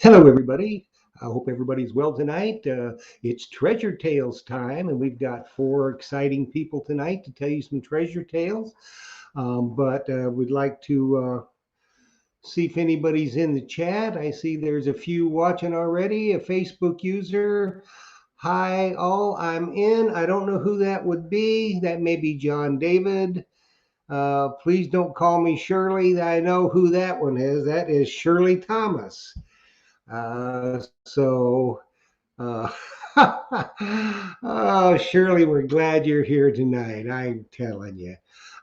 Hello, everybody. I hope everybody's well tonight. It's Treasure Tales time, and we've got four exciting people tonight to tell you some treasure tales. But we'd like to see if anybody's in the chat. I see there's a few watching already. A Facebook user. Hi, all. I'm in. I don't know who that would be. That may be John David. Please don't call me Shirley. I know who that one is. That is Shirley Thomas. So, uh, oh, Shirley, we're glad you're here tonight. I'm telling you.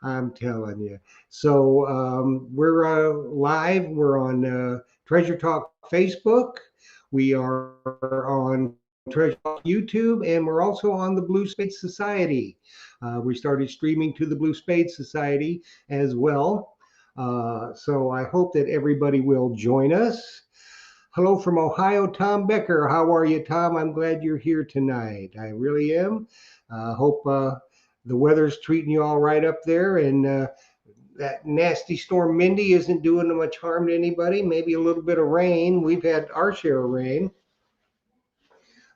I'm telling you. So, we're live. We're on Treasure Talk Facebook. We are on Treasure Talk YouTube, and we're also on the Blue Spade Society. We started streaming to the Blue Spade Society as well. So, I hope that everybody will join us. Hello from Ohio, Tom Becker. How are you, Tom? I'm glad you're here tonight. I really am. Hope the weather's treating you all right up there, and that nasty storm Mindy isn't doing much harm to anybody. Maybe a little bit of rain. We've had our share of rain,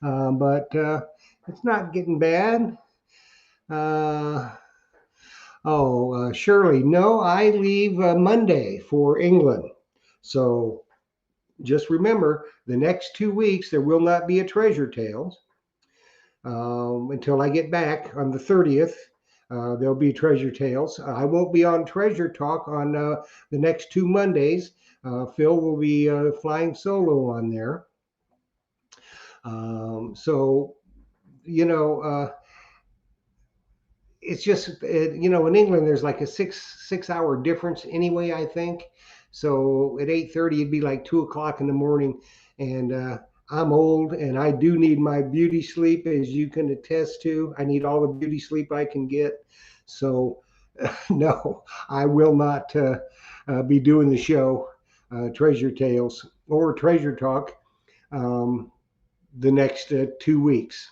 but it's not getting bad. Uh, Shirley, no, I leave Monday for England. So just remember, the next 2 weeks there will not be a Treasure Tales until I get back on the 30th. There'll be Treasure Tales. I won't be on Treasure Talk on the next 2 Mondays. Phil will be flying solo on there. So, you know, it's just, in England, there's like a six hour difference anyway, I think. So at 8:30, it'd be like 2 o'clock in the morning. And I'm old and I do need my beauty sleep, as you can attest to. I need all the beauty sleep I can get. So, no, I will not be doing the show, Treasure Tales or Treasure Talk, the next 2 weeks.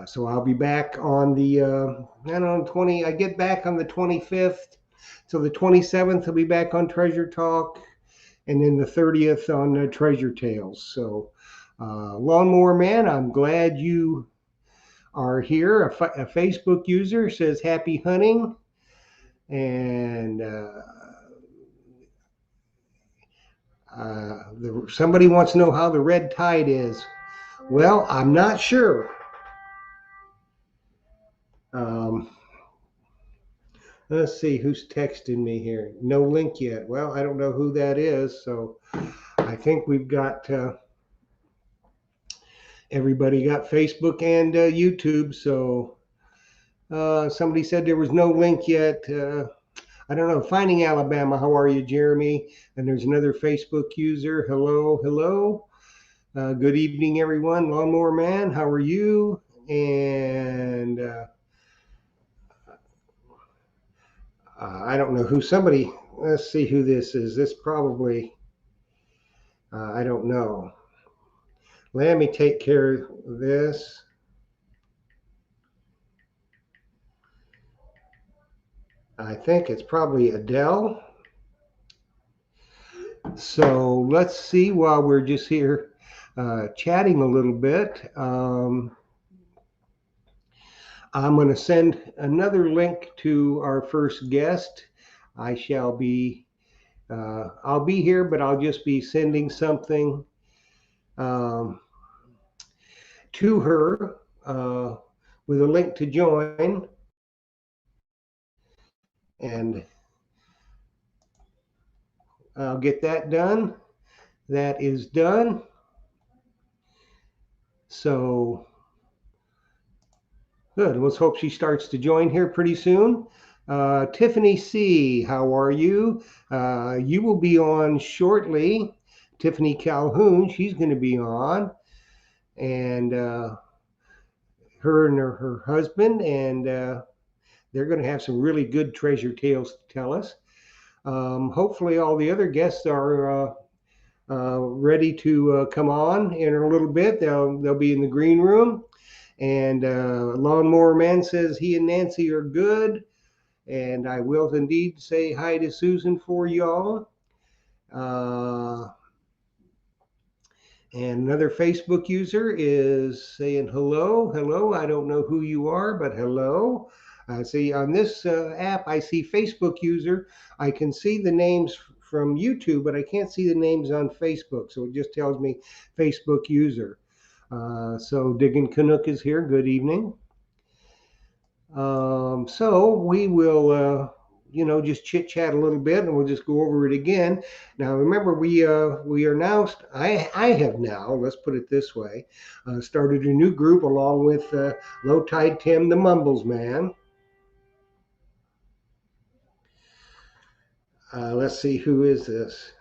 So I'll be back on the, I don't know, 20, I get back on the 25th. So the 27th, I'll be back on Treasure Talk. And then the 30th on Treasure Tales. So, Lawnmower Man, I'm glad you are here. A Facebook user says happy hunting. And somebody wants to know how the red tide is. Well, I'm not sure. Let's see who's texting me here. No link yet. Well, I don't know who that is. So I think we've got everybody got Facebook and YouTube. So somebody said there was no link yet. I don't know. Finding Alabama. How are you, Jeremy? And there's another Facebook user. Hello, hello. Good evening, everyone. Lawnmower Man, how are you? And I don't know who somebody. Let's see who this is. This probably. I don't know. Let me take care of this. I think it's probably Adele. So let's see while we're just here chatting a little bit. I'm going to send another link to our first guest. I shall be, I'll be here, but I'll just be sending something to her with a link to join. And I'll get that done. That is done. So good. Let's hope she starts to join here pretty soon. Tiffany C., how are you? You will be on shortly. Tiffany Calhoun, she's going to be on. And her and her husband, and they're going to have some really good treasure tales to tell us. Hopefully all the other guests are ready to come on in a little bit. They'll be in the green room. And Lawnmower Man says he and Nancy are good. And I will indeed say hi to Susan for y'all. And another Facebook user is saying hello, hello. I don't know who you are, but hello. See, on this app, I see Facebook user. I can see the names from YouTube, but I can't see the names on Facebook. So it just tells me Facebook user. So Diggin Canuck is here. Good evening. So we will, just chit chat a little bit, and we'll just go over it again. Now, remember, we are now. I have now. Let's put it this way. Started a new group along with Low Tide Tim, the Mumbles Man. Let's see, who is this?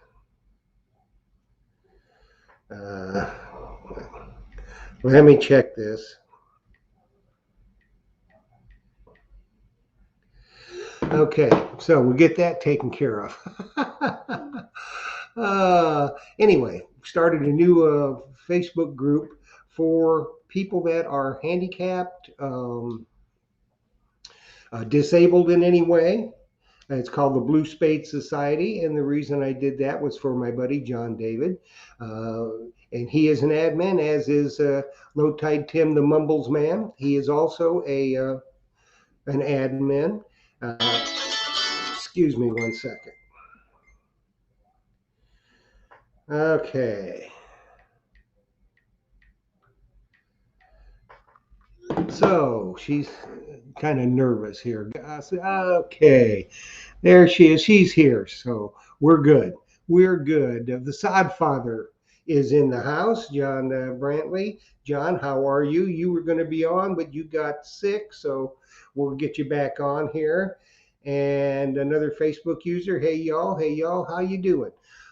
Uh, Let me check this. Okay, so we'll get that taken care of. Anyway, started a new Facebook group for people that are handicapped, disabled in any way. It's called the Blue Spade Society, and the reason I did that was for my buddy John David, uh, and he is an admin, as is Low Tide Tim, the Mumbles Man. He is also a an admin. Uh, Excuse me one second. Okay. So she's kind of nervous here. Okay, there she is. She's here. So we're good. We're good. The sod father is in the house, John Brantley. John, how are you? You were going to be on, but you got sick. So we'll get you back on here. And another Facebook user. Hey, y'all. Hey, y'all. How you doing?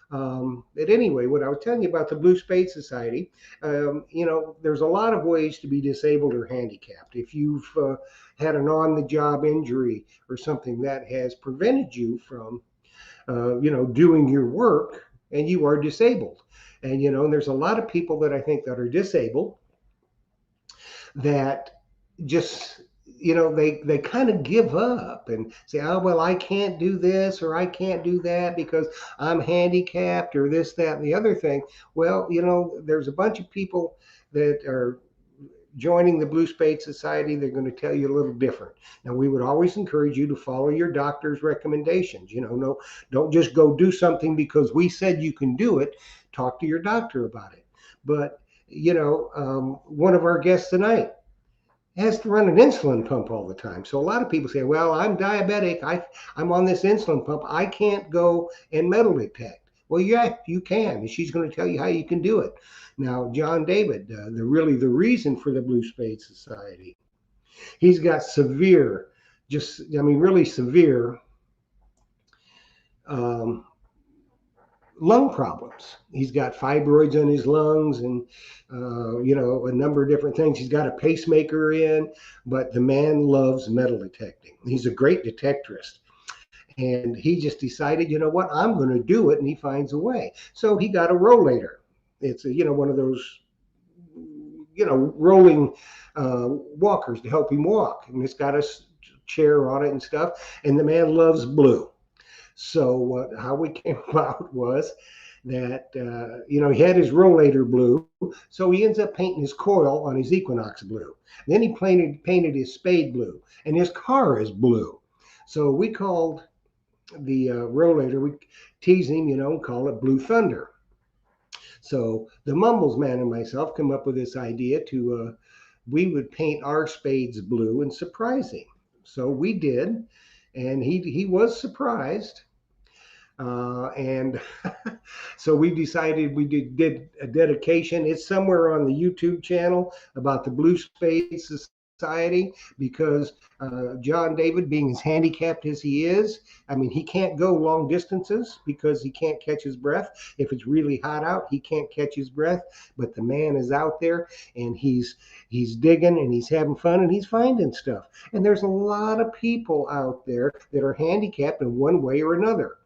But anyway, what I was telling you about the Blue Spade Society, there's a lot of ways to be disabled or handicapped. If you've had an on-the-job injury or something that has prevented you from, doing your work, and you are disabled, and there's a lot of people that I think that are disabled that just they kind of give up and say, oh well, I can't do this or I can't do that because I'm handicapped or this, that, and the other thing. Well, there's a bunch of people that are joining the Blue Spade Society. They're going to tell you a little different. Now, we would always encourage you to follow your doctor's recommendations. No, don't just go do something because we said you can do it. Talk to your doctor about it. But one of our guests tonight has to run an insulin pump all the time. So a lot of people say, well, I'm diabetic. I'm on this insulin pump. I can't go and metal detect. Well, yeah, you can. And she's going to tell you how you can do it. Now, John David, the reason for the Blue Spade Society, he's got severe, really severe um, lung problems. He's got fibroids on his lungs and, a number of different things. He's got a pacemaker in, but the man loves metal detecting. He's a great detectorist. And he just decided, you know what, I'm going to do it. And he finds a way. So he got a rollator. It's one of those, rolling walkers to help him walk. And it's got a chair on it and stuff. And the man loves blue. So how we came about was that he had his rollator blue, so he ends up painting his coil on his Equinox blue. Then he painted his Spade blue, and his car is blue. So we called the rollator, we teased him, and call it Blue Thunder. So the Mumbles Man and myself come up with this idea to we would paint our Spades blue and surprise him. So we did, and he was surprised. And so we decided we did a dedication. It's somewhere on the YouTube channel about the Blue Spade Society because John David, being as handicapped as he is, I mean, he can't go long distances because he can't catch his breath. If it's really hot out, he can't catch his breath. But the man is out there and he's digging and he's having fun and he's finding stuff. And there's a lot of people out there that are handicapped in one way or another.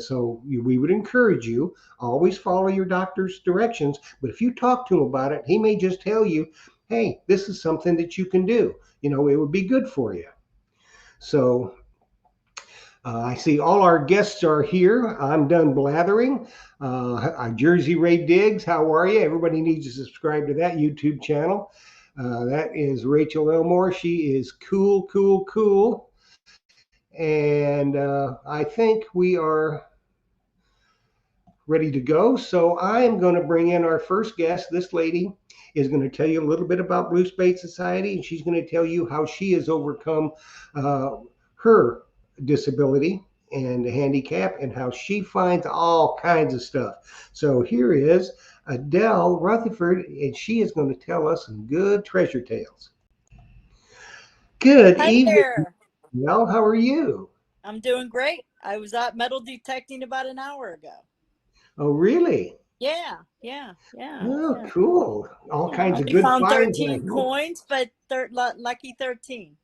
So we would encourage you, always follow your doctor's directions. But if you talk to him about it, he may just tell you, hey, this is something that you can do. It would be good for you. So I see all our guests are here. I'm done blathering. Jersey Ray Diggs, how are you? Everybody needs to subscribe to that YouTube channel. That is Rachel Elmore. She is cool, cool, cool. And I think we are ready to go. So I'm going to bring in our first guest. This lady is going to tell you a little bit about Blue Spade Society, and she's going to tell you how she has overcome uh, her disability and handicap and how she finds all kinds of stuff. So here is Adele Rutherford, and she is going to tell us some good treasure tales. Good Hi evening. there. Well, how are you? I'm doing great. I was out metal detecting about an hour ago. Oh, really? Yeah, yeah, yeah, Oh, yeah. cool. All Yeah, kinds of only good found finds, I 13 hope. coins, but lucky 13.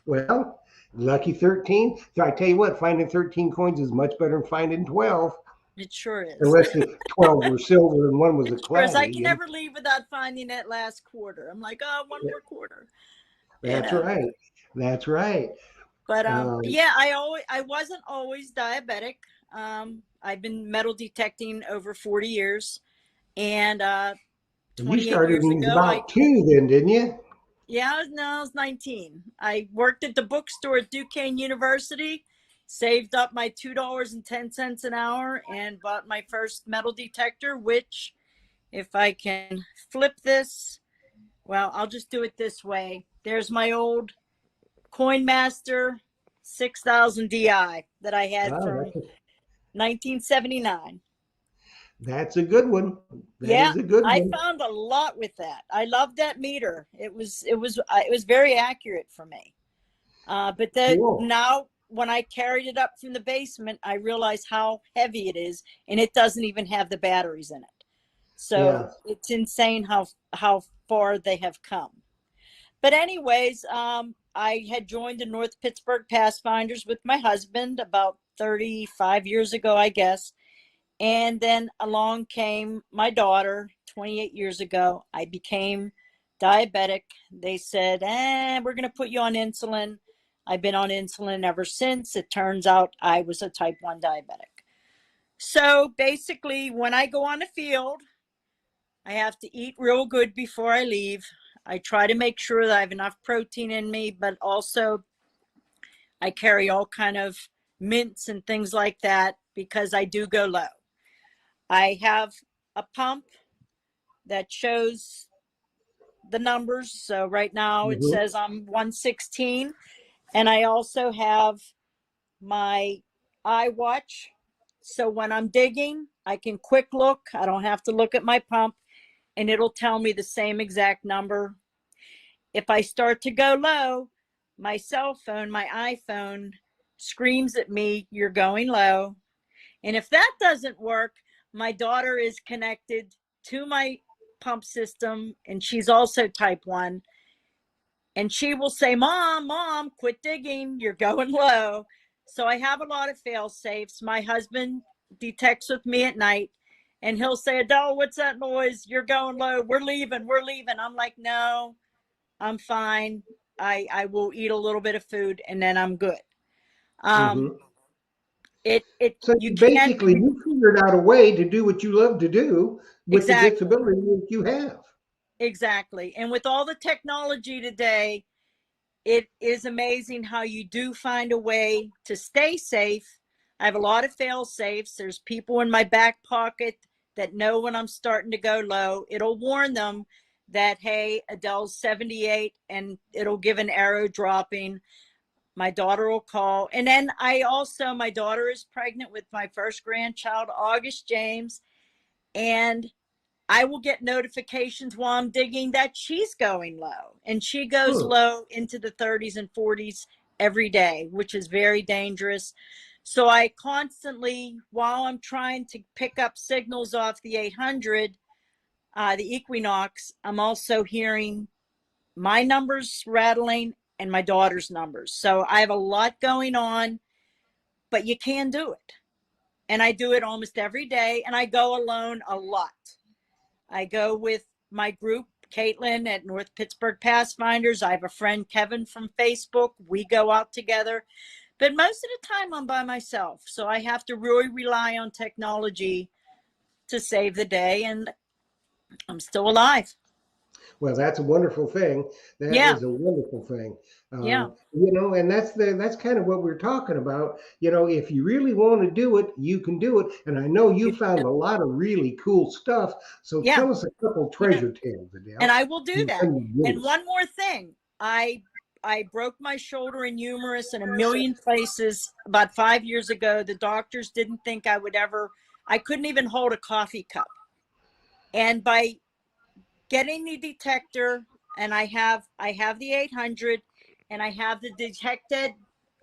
Well, lucky 13. So I tell you what, finding 13 coins is much better than finding 12, It sure is. unless the 12 were silver and one was a It sure is. I claddy. can never leave without finding that last quarter. I'm like, oh, one more quarter, you That's know. right. That's right. But Um, yeah, I wasn't always diabetic. I've been metal detecting over 40 years, and you 28 started years when you was ago, about two, then, didn't you? yeah, no, I was 19. I worked at the bookstore at Duquesne University, saved up my $2.10 an hour, and bought my first metal detector, which, if I can flip this, well, I'll just do it this way. There's my old Coin Master 6000 DI that I had Oh, from 1979. that's a good one. That Yeah, is a good I one. found a lot with that. I loved that meter. It was very accurate for me. But Cool. now when I carried it up from the basement, I realized how heavy it is, and it doesn't even have the batteries in it. Yeah. So it's insane how far they have come. But anyways, I had joined the North Pittsburgh Pathfinders with my husband about 35 years ago, I guess. And then along came my daughter 28 years ago. I became diabetic. They said, we're going to put you on insulin. I've been on insulin ever since. It turns out I was a type 1 diabetic. So basically, when I go on the field, I have to eat real good before I leave. I try to make sure that I have enough protein in me, but also I carry all kind of mints and things like that because I do go low. I have a pump that shows the numbers. So right now it Hmm. says I'm 116. And I also have my iWatch. So when I'm digging, I can quick look. I don't have to look at my pump and it'll tell me the same exact number. If I start to go low, my cell phone, my iPhone screams at me, you're going low. And if that doesn't work, my daughter is connected to my pump system and she's also type 1. And she will say, Mom, quit digging. You're going low. So I have a lot of fail safes. My husband detects with me at night and he'll say, Adele, what's that noise? You're going low. We're leaving. We're leaving. I'm like, no, I'm fine. I will eat a little bit of food and then I'm good. Um, Hmm. it So you can't basically, you figured out a way to do what you love to do with the exactly. disability that you have. Exactly. And with all the technology today, it is amazing how you do find a way to stay safe. I have a lot of fail safes. There's people in my back pocket that know when I'm starting to go low. It'll warn them that, hey, Adele's 78, and it'll give an arrow dropping. My daughter will call. And then my daughter is pregnant with my first grandchild, August James. And I will get notifications while I'm digging that she's going low. And she goes Hmm. low into the 30s and 40s every day, which is very dangerous. So I constantly, while I'm trying to pick up signals off the 800, the Equinox, I'm also hearing my numbers rattling and my daughter's numbers. So I have a lot going on, but you can do it. And I do it almost every day. And I go alone a lot. I go with my group, Caitlin at North Pittsburgh Pathfinders. I have a friend, Kevin from Facebook. We go out together. But most of the time I'm by myself. So I have to really rely on technology to save the day, and I'm still alive. Well, that's a wonderful thing. That Yeah. is a wonderful thing. Yeah. And that's kind of what we're talking about. If you really want to do it, you can do it. And I know you found a lot of really cool stuff. So Yeah. tell us a couple Yeah. treasure tales, And Adele. I will do that. Some And goodies. one more thing. I broke my shoulder in humerus in a million places about 5 years ago. The doctors didn't think I couldn't even hold a coffee cup. And by getting the detector, and I have the 800, and I have the detected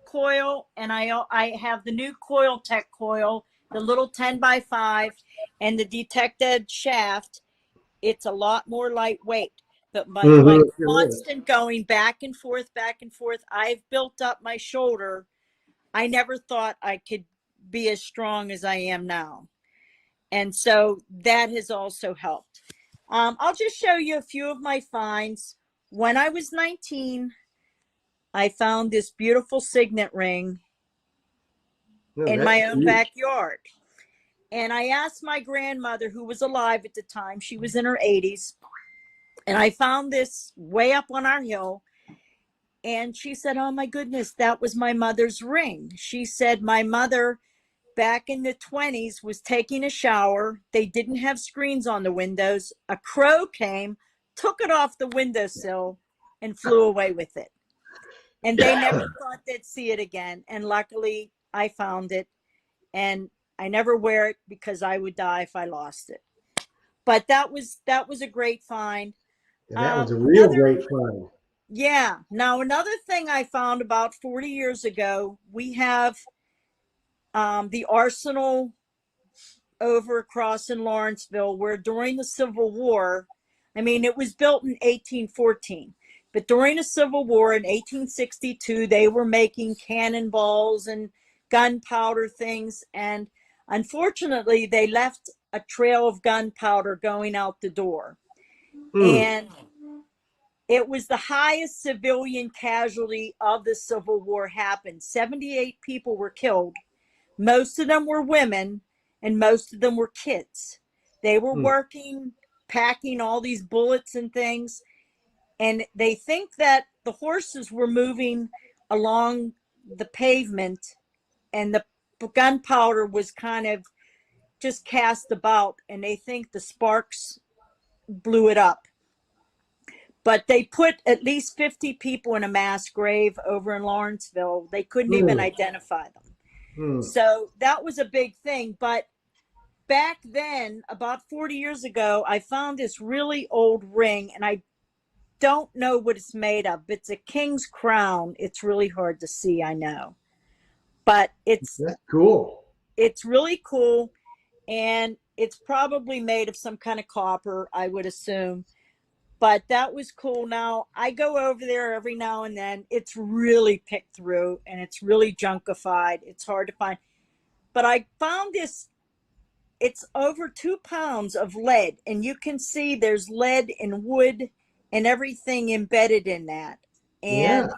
coil, and I have the new coil tech coil, the little 10x5, and the detected shaft. It's a lot more lightweight. But by It sure is. constant going back and forth, I've built up my shoulder. I never thought I could be as strong as I am now. And so that has also helped. I'll just show you a few of my finds. When I was 19, I found this beautiful signet ring No, in that's my own cute. backyard. And I asked my grandmother, who was alive at the time, she was in her 80s, and I found this way up on our hill. And she said, "Oh my goodness, that was my mother's ring." She said, "My mother back in the 20s was taking a shower. They didn't have screens on the windows. A crow came, took it off the windowsill, and flew away with it. And they never thought they'd see it again. And luckily, I found it. And I never wear it because I would die if I lost it. But that was a great find. And that was a real Another great find. Yeah. Now, another thing I found about 40 years ago, we have the arsenal over across in Lawrenceville, where during the Civil War, I mean, it was built in 1814, but during the Civil War in 1862, they were making cannonballs and gunpowder things. And unfortunately, they left a trail of gunpowder going out the door. Mm, And it was the highest civilian casualty of the Civil War happened. 78 people were killed. Most of them were women, and most of them were kids. They were mm, working, packing all these bullets and things, and they think that the horses were moving along the pavement, and the gunpowder was kind of just cast about, and they think the sparks blew it up. But they put at least 50 people in a mass grave over in Lawrenceville. They couldn't even mm, identify them. mm. So that was a big thing. But back then, about 40 years ago, I found this really old ring, and I don't know what it's made of. It's a king's crown. It's really hard to see, I know. But That's cool. it's really cool, and it's probably made of some kind of copper, I would assume. But that was cool. Now I go over there every now and then. It's really picked through, and it's really junkified. It's hard to find. But I found this. It's over 2 pounds of lead, and you can see there's lead and wood and everything embedded in that. Yeah. And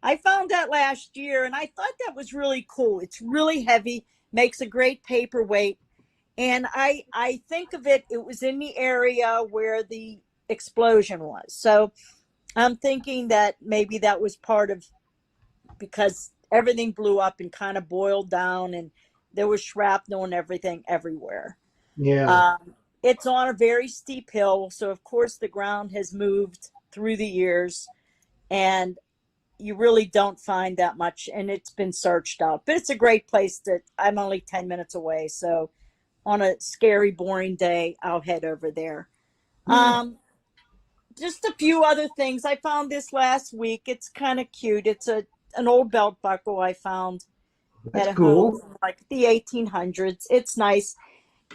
I found that last year, and I thought that was really cool. It's really heavy, makes a great paperweight. And I think of it, it was in the area where the explosion was. So I'm thinking that maybe that was part of, because everything blew up and kind of boiled down, and there was shrapnel and everything everywhere. Yeah. Um, it's on a very steep hill, so of course the ground has moved through the years, and you really don't find that much, and it's been searched out. But it's a great place to. I'm only 10 minutes away, so on a scary, boring day, I'll head over there. Yeah. Um, just a few other things. I found this last week. It's kind of cute. It's an old belt buckle I found at That's a home cool. from like the 1800s. It's nice.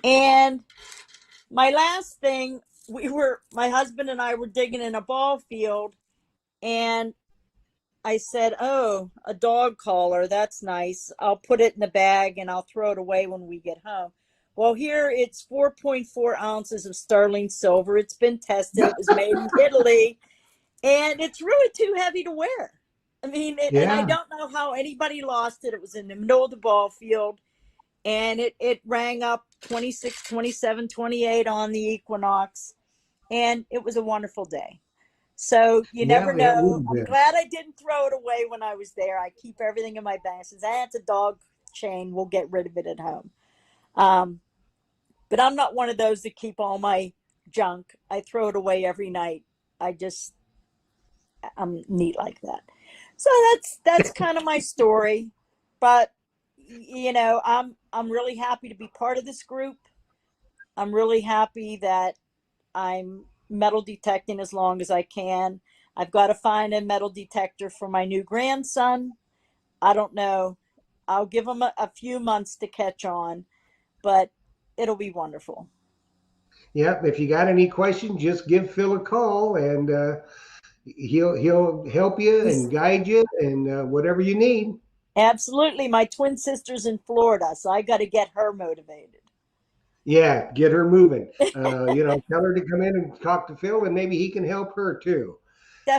And my last thing, my husband and I were digging in a ball field, and I said, "Oh, a dog collar. That's nice. I'll put it in the bag and I'll throw it away when we get home." Well, here it's 4.4 ounces of sterling silver. It's been tested. It was made in Italy, and it's really too heavy to wear. I mean, and I Yeah. don't know how anybody lost it. It was in the middle of the ball field, and it rang up 26, 27, 28 on the equinox, and it was a wonderful day. So you Yeah, never it would know. have I'm been. glad I didn't throw it away when I was there. I keep everything in my bag. Since that's a dog chain, we'll get rid of it at home. Um, but I'm not one of those that keep all my junk. I throw it away every night. I just I'm neat like that. So that's kind of my story. But I'm really happy to be part of this group. I'm really happy that I'm metal detecting as long as I can. I've got to find a metal detector for my new grandson. I don't know. I'll give him a few months to catch on, but it'll be wonderful. Yep. If you got any questions, just give Phil a call, and he'll help you He's and guide you and whatever you need. absolutely my twin sister's in Florida, so I got to get her motivated. Yeah, get her moving. Tell her to come in and talk to Phil, and maybe he can help her too.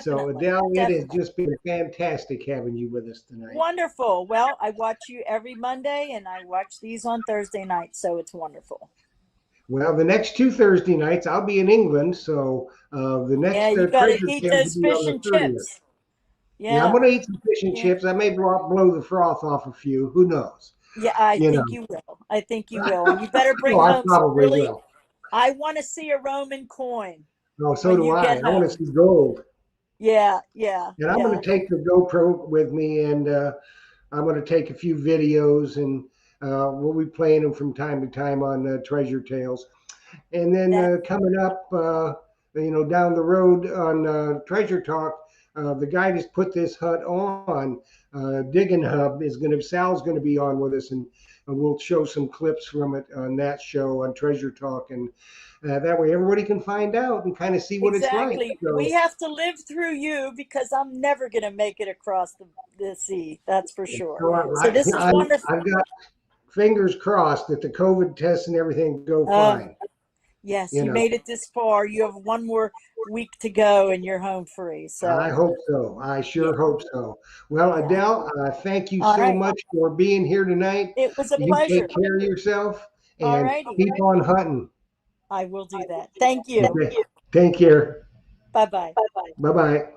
So, Definitely, Adele, it has definitely. just been fantastic having you with us tonight. Wonderful. Well, I watch you every Monday and I watch these on Thursday nights, so it's wonderful. Well, the next two Thursday nights, I'll be in England. So, the Yeah, next you got to Treasure eat Tales will those be on fish the and 30th. chips. Yeah, I'm Yeah. going to eat some fish and Yeah. chips. I may blow the froth off a few. Who knows? Yeah, I You know, think you will. I think you will. And you better oh, bring I home some probably really, will. I want to see a Roman coin Oh, so when do you I. get I want to home. see gold. Yeah, yeah, And I'm going yeah. to take the GoPro with me, and I'm going to take a few videos, and we'll be playing them from time to time on Treasure Tales. And then That coming up, down the road on Treasure Talk, the guy just put this hut on. Digging Hub is going to, Sal's going to be on with us, and we'll show some clips from it on that show on Treasure Talk. And that way everybody can find out and kind of see what it's like. exactly. We So, have to live through you because I'm never going to make it across the sea. That's for sure. so So this is I've wonderful. got fingers crossed that the COVID tests and everything go Uh, fine. yes, You you know, made it this far. You have one more week to go and you're home free. I So, hope so. I yeah, sure hope so. Well, yeah. Adele, thank you All so right. much for being here tonight. It was a You take pleasure. care of yourself All and righty. keep on hunting. I will do that. Thank you. Okay. Take care. Bye bye. Bye bye.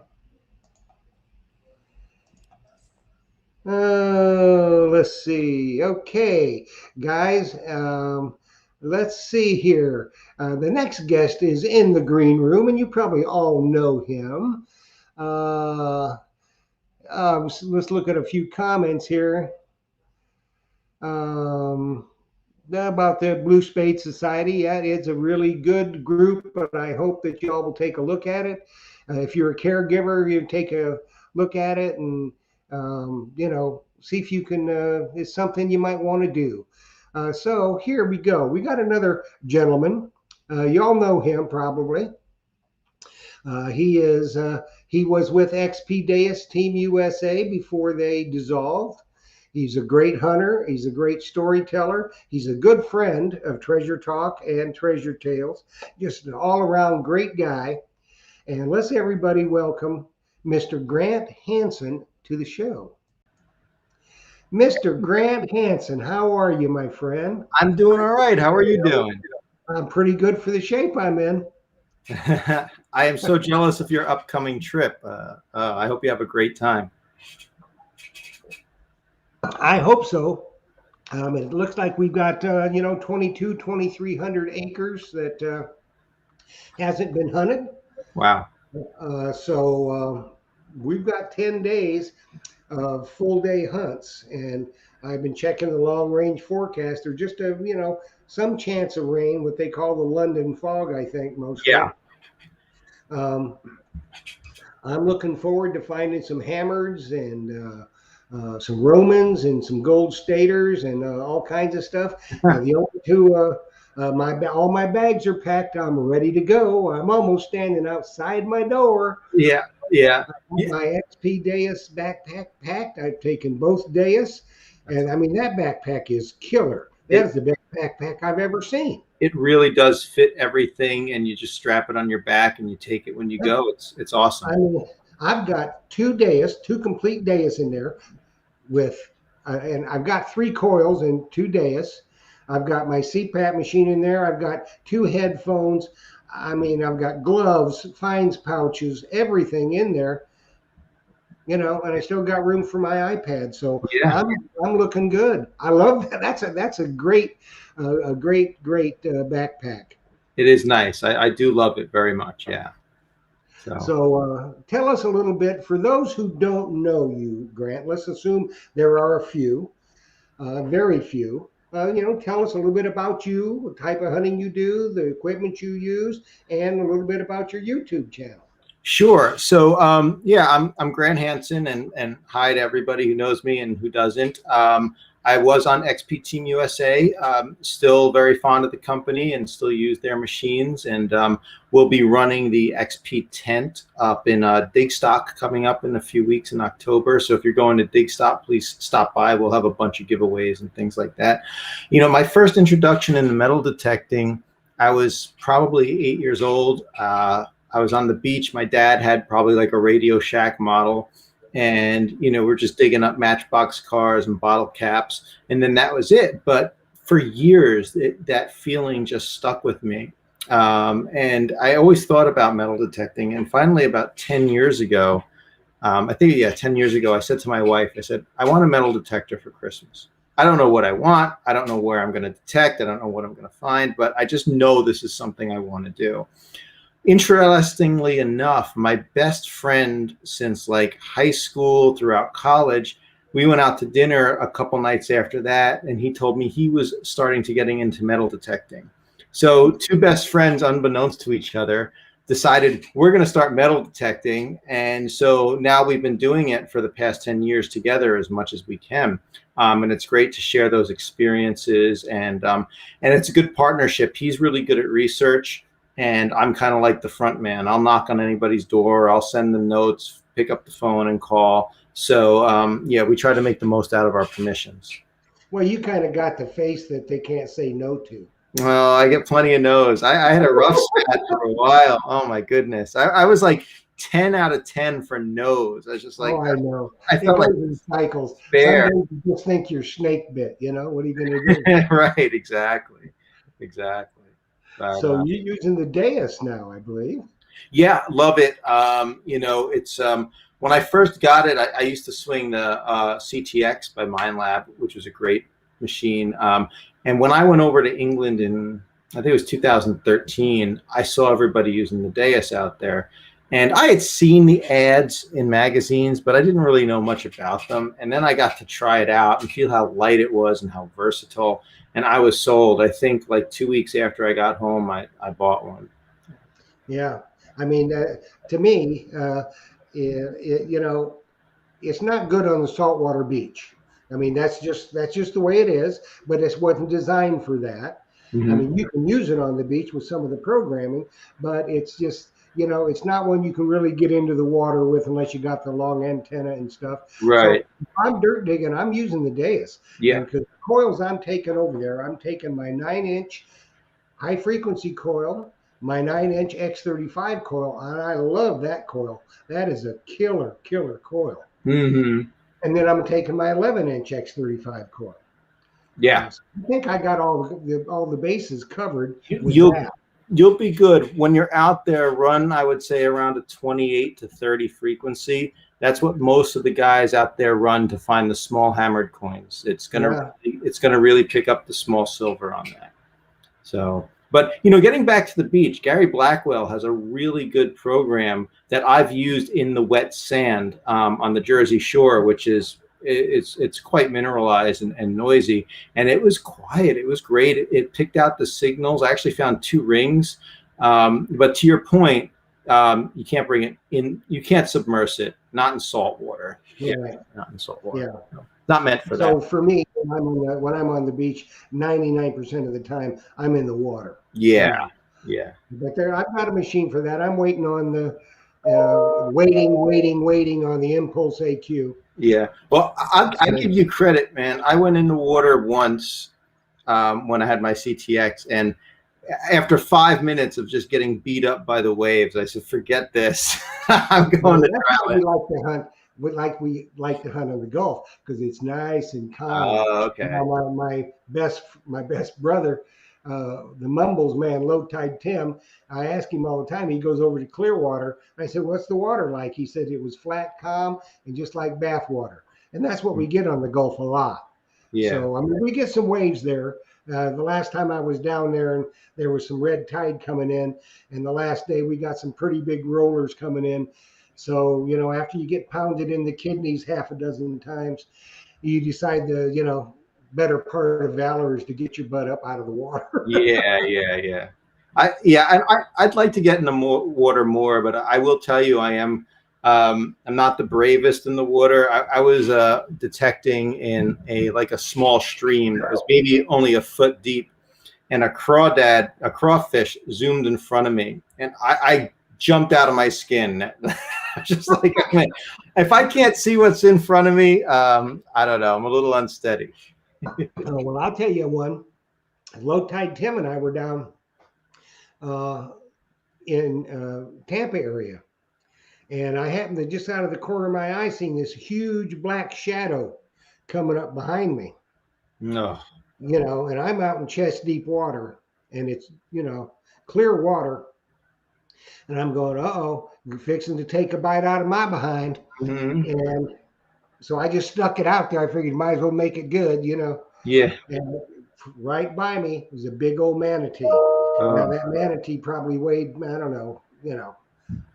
Let's see. Okay, guys, let's see here. The next guest is in the green room, and you probably all know him. Uh, so let's look at a few comments here. Um, about the Blue Spade Society. Yeah, it's a really good group, but I hope that you all will take a look at it. If you're a caregiver, you take a look at it and see if you can. It's something you might want to do. So here we go. We got another gentleman. You all know him probably. He was with XP Deus Team USA before they dissolved. He's a great hunter. He's a great storyteller. He's a good friend of Treasure Talk and Treasure Tales. Just an all around great guy. And let's everybody welcome Mr. Grant Hansen to the show. Mr. Grant Hansen, how are you, my friend? I'm doing all right. How are you doing? I'm pretty good for the shape I'm in. I am so jealous of your upcoming trip. I hope you have a great time. I hope so. It looks like we've got 2,300 acres that hasn't been hunted. Wow. So we've got 10 days of full day hunts, and I've been checking the long range forecast. There's just some chance of rain, what they call the London fog, I think mostly. Yeah. Um, I'm looking forward to finding some hammers and some Romans and some gold staters and all kinds of stuff. The only two, all my bags are packed. I'm ready to go. I'm almost standing outside my door. Yeah. Yeah. My XP Deus backpack packed. I've taken both Deus, and I mean that backpack is killer. That is the best backpack I've ever seen. It really does fit everything, and you just strap it on your back and you take it when you go. It's awesome. I mean, I've got two complete dais in there with, and I've got 3 coils and 2 dais. I've got my CPAP machine in there. I've got 2 headphones. I mean, I've got gloves, fines pouches, everything in there, and I still got room for my iPad. So Yeah, I'm looking good. I love that. That's a great, great backpack. it is nice. I do love it very much. Yeah. So So tell us a little bit for those who don't know you, Grant. Let's assume there are a few, very few. Tell us a little bit about you, what type of hunting you do, the equipment you use, and a little bit about your YouTube channel. sure. So yeah, I'm Grant Hansen, and hi to everybody who knows me and who doesn't. I was on XP Team USA. Still very fond of the company and still use their machines. And we'll be running the XP tent up in Digstock coming up in a few weeks in October. So if you're going to Digstock, please stop by. We'll have a bunch of giveaways and things like that. My first introduction into metal detecting, I was probably 8 years old. I was on the beach. My dad had probably like a Radio Shack model. And, we're just digging up matchbox cars and bottle caps. And then that was it. But for years, that feeling just stuck with me. And I always thought about metal detecting. And finally, about 10 years ago, I think, 10 years ago, I said to my wife, I said, I want a metal detector for Christmas. I don't know what I want. I don't know where I'm going to detect. I don't know what I'm going to find. But I just know this is something I want to do. Interestingly enough, my best friend since like high school throughout college, we went out to dinner a couple nights after that, and he told me he was starting to getting into metal detecting. So 2 best friends, unbeknownst to each other, decided we're going to start metal detecting. And so now we've been doing it for the past 10 years together as much as we can. And it's great to share those experiences. And it's a good partnership. He's really good at research. And I'm kind of like the front man. I'll knock on anybody's door. I'll send them notes, pick up the phone and call. So, yeah, we try to make the most out of our permissions. Well, you kind of got the face that they can't say no to. Well, I get plenty of no's. I had a rough spot for a while. Oh, my goodness. I was like 10 out of 10 for no's. I was just like, Oh, I know. I It felt like goes in cycles. bear. Some days you just think you're snake bit. What are you going to do? Right, exactly. But, So you're using the dais now, I believe. yeah, love it. It's when I first got it, I used to swing the CTX by MindLab, which was a great machine. And when I went over to England in, I think it was 2013, I saw everybody using the dais out there. And I had seen the ads in magazines, but I didn't really know much about them. And then I got to try it out and feel how light it was and how versatile. And I was sold. I think like 2 weeks after I got home, I bought one. Yeah. I mean, to me, it's not good on the saltwater beach. I mean, that's just the way it is, but it wasn't designed for that. Mm-hmm. I mean, you can use it on the beach with some of the programming, but it's just, it's not one you can really get into the water with unless you got the long antenna and stuff. Right. So if I'm dirt digging, I'm using the dais. Yeah. Because the coils I'm taking over there, I'm taking my 9-inch high frequency coil, my 9-inch X35 coil, and I love that coil. That is a killer coil. Mm-hmm. And then I'm taking my 11-inch X35 coil. Yeah. So I think I got all the bases covered with that. You'll be good. When you're out there, run, I would say, around a 28 to 30 frequency. That's what most of the guys out there run to find the small hammered coins. It's gonna really pick up the small silver on that. So, but getting back to the beach, Gary Blackwell has a really good program that I've used in the wet sand on the Jersey Shore, which is it's quite mineralized and noisy, and it was quiet. It was great. It picked out the signals. I actually found 2 rings, but to your point, you can't bring it in. You can't submerge it. Not in salt water. Yeah. Not in salt water. Yeah. No, not meant for that. So for me, when I'm on the beach, 99% of the time I'm in the water. Yeah. But I've got a machine for that. I'm waiting on the waiting on the Impulse AQ. Yeah. Well, I give you credit, man. I went in the water once when I had my CTX, and after 5 minutes of just getting beat up by the waves, I said, "Forget this. I'm Well, going to that's drown why it." we like to hunt. We like to hunt on the Gulf because it's nice and calm. Oh, okay. Now, my best brother, the Mumbles man, Low Tide Tim. I ask him all the time. He goes over to Clearwater. I said, "What's the water like?" He said it was flat, calm, and just like bath water. And that's what we get on the Gulf a lot. Yeah. So I mean, we get some waves there. The last time I was down there, and there was some red tide coming in, and the last day we got some pretty big rollers coming in. So after you get pounded in the kidneys half a dozen times, you decide better part of valor is to get your butt up out of the water. Yeah, yeah, yeah. I'd like to get in the water more, but I will tell you, I'm not the bravest in the water. I was detecting in a small stream that was maybe only a foot deep, and a crawfish zoomed in front of me, and I jumped out of my skin. Just like, man, if I can't see what's in front of me, I don't know. I'm a little unsteady. Oh, well, I'll tell you one. Low Tide Tim and I were down uh, in Tampa area, and I happened to, just out of the corner of my eye, seen this huge black shadow coming up behind me. No. And I'm out in chest deep water, and it's clear water, and I'm going, uh-oh, you're fixing to take a bite out of my behind. Mm-hmm. And so I just stuck it out there. I figured might as well make it good. Yeah. And right by me was a big old manatee. Now that manatee probably weighed, I don't know,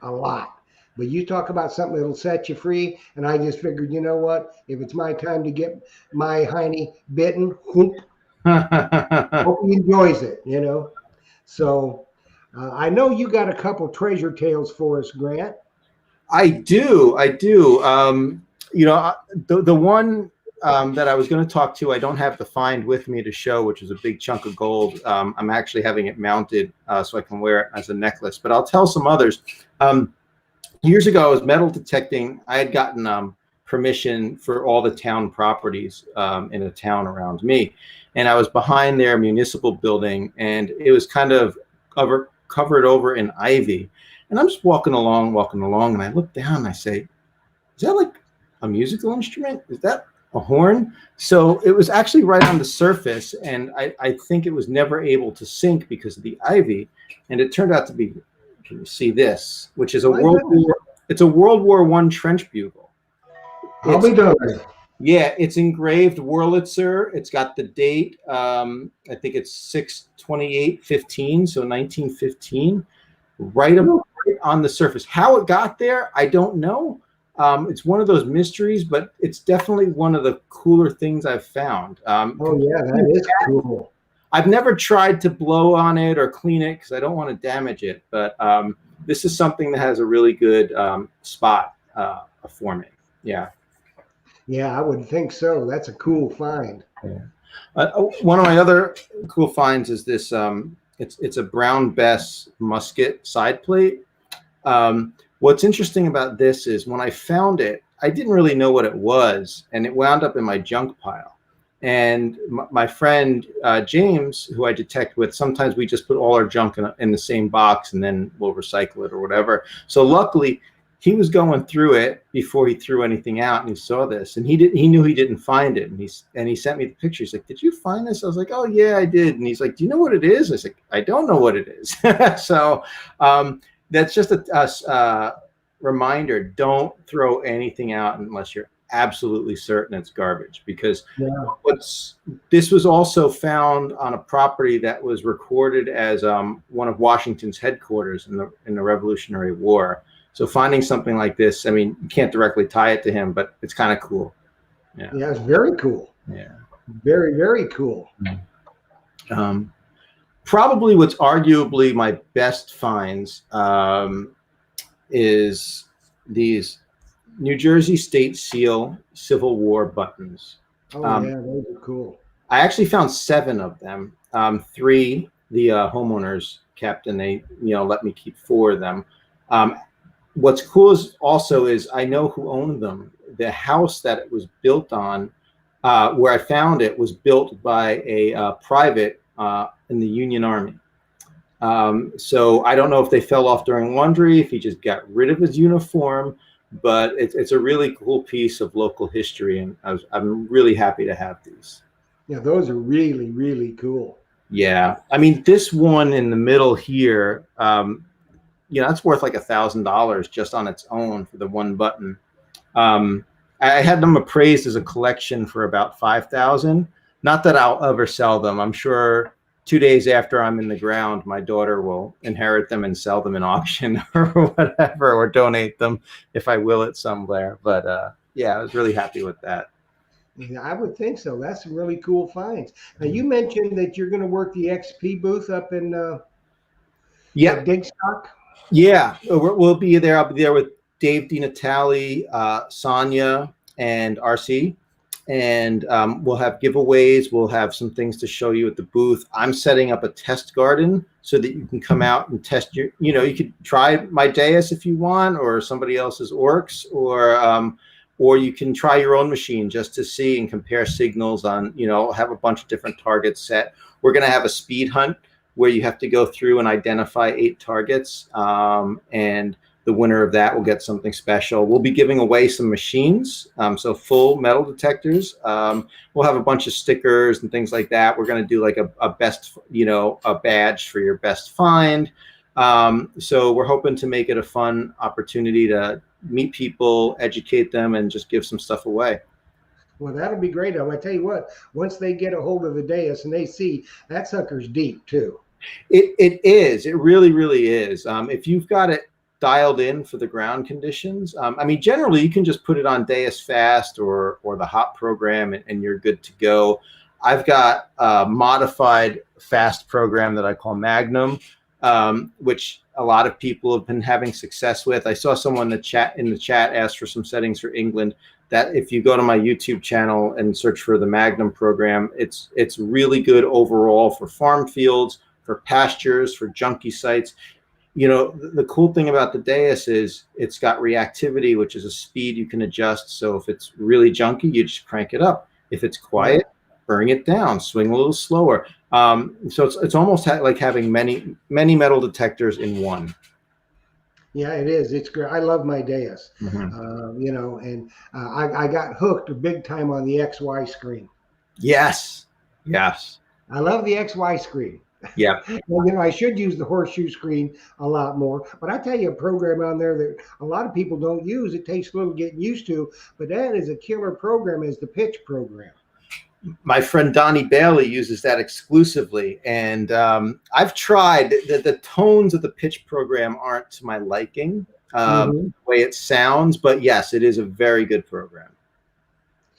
a lot. But you talk about something that'll set you free, and I just figured, you know what? If it's my time to get my hiney bitten, whoop, hope he enjoys it. So I know you got a couple treasure tales for us, Grant. I do. The one that I was going to talk to, I don't have the find with me to show, which is a big chunk of gold. I'm actually having it mounted so I can wear it as a necklace. But I'll tell some others. Years ago, I was metal detecting. I had gotten permission for all the town properties in a town around me. And I was behind their municipal building, and it was kind of covered over in ivy. And I'm just walking along, and I look down and I say, "Is that like a musical instrument? Is that a horn?" So it was actually right on the surface, and I think it was never able to sink because of the ivy. And it turned out to be, can you see this, which is a World War I trench bugle. I'll be done. Yeah, it's engraved Wurlitzer. It's got the date. I think it's 6/28/15, so 1915, right on the surface. How it got there, I don't know. It's one of those mysteries, but it's definitely one of the cooler things I've found. Oh yeah, that is cool. I've never tried to blow on it or clean it because I don't want to damage it, but this is something that has a really good spot for me. Yeah. Yeah, I would think so. That's a cool find. Yeah. One of my other cool finds is this. It's a brown Bess musket side plate. What's interesting about this is when I found it, I didn't really know what it was, and it wound up in my junk pile. And my friend James, who I detect with, sometimes we just put all our junk in the same box, and then we'll recycle it or whatever. So luckily, he was going through it before he threw anything out, and he saw this, and he knew he didn't find it, and he sent me the picture. He's like, "Did you find this?" I was like, "Oh yeah, I did." And he's like, "Do you know what it is?" I was like, "I don't know what it is." So that's just a reminder: don't throw anything out unless you're absolutely certain it's garbage, because this was also found on a property that was recorded as one of Washington's headquarters in the Revolutionary War. So finding something like this, I mean, you can't directly tie it to him, but it's kind of cool. Yeah, it's very cool. Yeah, very, very cool. Probably what's arguably my best finds is these New Jersey State Seal Civil War buttons. Oh yeah, those are cool. I actually found 7 of them. 3 the homeowners kept, and they let me keep 4 of them. What's cool is I know who owned them. The house that it was built on, where I found it, was built by a private in the Union Army. So I don't know if they fell off during laundry, if he just got rid of his uniform, but it's a really cool piece of local history, and I'm really happy to have these. Yeah, those are really, really cool. Yeah, I mean, this one in the middle here, that's worth like $1,000 just on its own for the one button. Um, I had them appraised as a collection for about 5,000. Not that I'll ever sell them. I'm sure 2 days after I'm in the ground, my daughter will inherit them and sell them in auction or whatever, or donate them if I will it somewhere. But yeah, I was really happy with that. Yeah, I would think so. That's some really cool finds. Now, you mentioned that you're going to work the XP booth up in at Yep. Digstock. Yeah, we'll be there. I'll be there with Dave DiNatale, Sonia, and RC. And we'll have giveaways. We'll have some things to show you at the booth. I'm setting up a test garden so that you can come out and test you could try my dais if you want, or somebody else's orcs, or you can try your own machine just to see and compare signals on, have a bunch of different targets set. We're going to have a speed hunt where you have to go through and identify 8 targets, and the winner of that will get something special. We'll be giving away some machines, so full metal detectors. We'll have a bunch of stickers and things like that. We're going to do like a best, a badge for your best find. So we're hoping to make it a fun opportunity to meet people, educate them, and just give some stuff away. Well, that'll be great. I tell you what, once they get a hold of the dais and they see that sucker's deep too. It is. It really, really is. If you've got it dialed in for the ground conditions, I mean, generally you can just put it on Deus Fast or the hot program, and you're good to go. I've got a modified fast program that I call Magnum, which a lot of people have been having success with. I saw someone in the chat ask for some settings for England. That if you go to my YouTube channel and search for the Magnum program, it's really good overall for farm fields, for pastures, for junky sites. The cool thing about the Deus is it's got reactivity, which is a speed you can adjust. So if it's really junky, you just crank it up. If it's quiet, bring it down, swing a little slower. So it's almost like having many metal detectors in one. Yeah, it is. It's great. I love my Deus. And I got hooked big time on the XY screen. Yes. I love the XY screen. Yeah. Well, I should use the horseshoe screen a lot more, but I tell you, a program on there that a lot of people don't use. It takes a little getting used to, but that is a killer program, is the pitch program. My friend Donnie Bailey uses that exclusively, and I've tried. The tones of the pitch program aren't to my liking, the way it sounds, but yes, it is a very good program.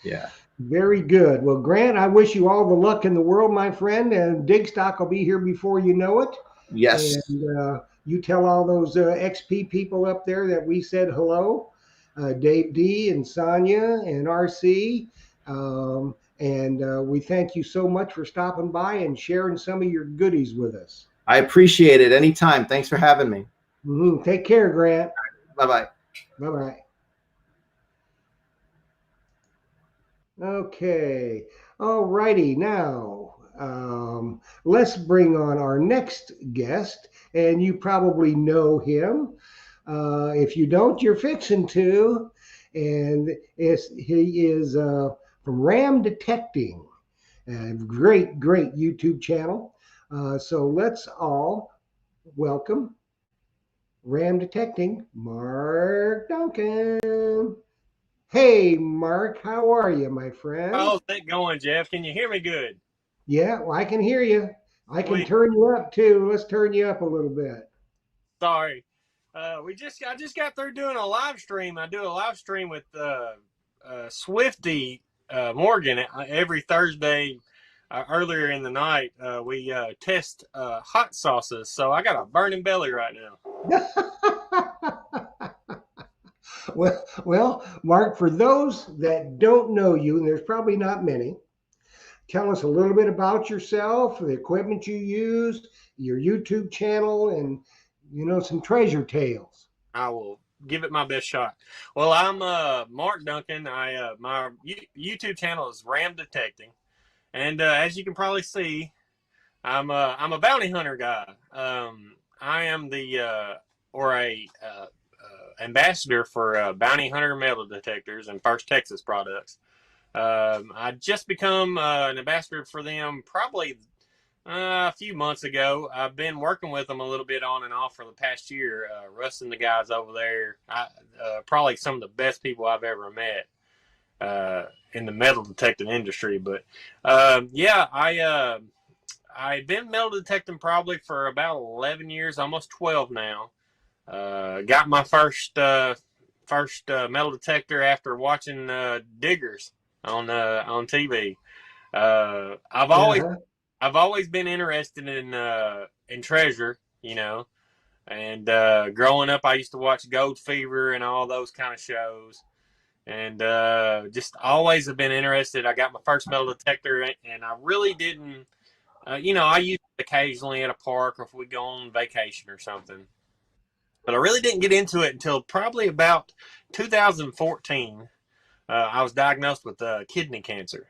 Yeah. Very good. Well, Grant, I wish you all the luck in the world, my friend, and Digstock will be here before you know it. Yes. And you tell all those XP people up there that we said hello, Dave D and Sonia and RC. And we thank you so much for stopping by and sharing some of your goodies with us. I appreciate it. Anytime. Thanks for having me. Take care, Grant. Bye-bye. Bye-bye. Okay. All righty. Now, let's bring on our next guest, and you probably know him. If you don't, you're fixing to. And he is from Ram Detecting, a great YouTube channel. So let's all welcome Ram Detecting, Mark Duncan. Hey, Mark, how are you, my friend? How's it going, Jeff? Can you hear me good? Yeah, well, I can hear you. I can turn you up too. Let's turn you up a little bit. Sorry. I just got through doing a live stream. I do a live stream with Swifty Morgan every Thursday. Earlier in the night, we test hot sauces. So I got a burning belly right now. Well, Mark, for those that don't know you, and there's probably not many, tell us a little bit about yourself, the equipment you use, your YouTube channel, and some treasure tales. I will give it my best shot. Well, I'm Mark Duncan. My YouTube channel is Ram Detecting, and as you can probably see, I'm a bounty hunter guy. I am or a ambassador for Bounty Hunter metal detectors and First Texas products. I just become an ambassador for them probably a few months ago. I've been working with them a little bit on and off for the past year. Russ and the guys over there, probably some of the best people I've ever met in the metal detecting industry. But yeah, I've been metal detecting probably for about 11 years, almost 12 now. Got my first metal detector after watching Diggers on TV. Uh-huh. I've always been interested in treasure, you know. And growing up, I used to watch Gold Fever and all those kind of shows, and just always have been interested. I got my first metal detector, and I really didn't. I use it occasionally at a park or if we go on vacation or something. But I really didn't get into it until probably about 2014. I was diagnosed with kidney cancer,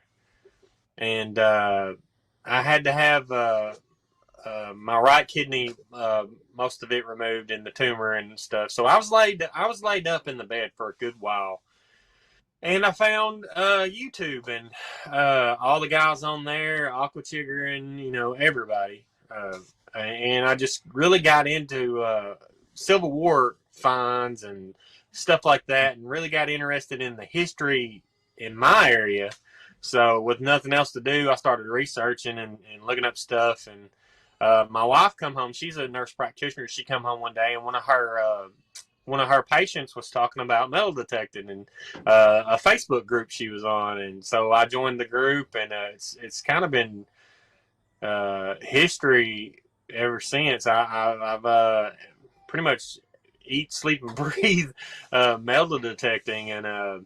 and I had to have my right kidney, most of it removed, in the tumor and stuff. So I was laid up in the bed for a good while, and I found YouTube and all the guys on there, Aqua Chigger, and everybody, and I just really got into Civil War finds and stuff like that, and really got interested in the history in my area. So with nothing else to do, I started researching and looking up stuff. And my wife come home. She's a nurse practitioner. She come home one day, and one of her patients was talking about metal detecting and a Facebook group she was on. And so I joined the group, and it's kind of been history ever since. I've pretty much eat, sleep, and breathe metal detecting, and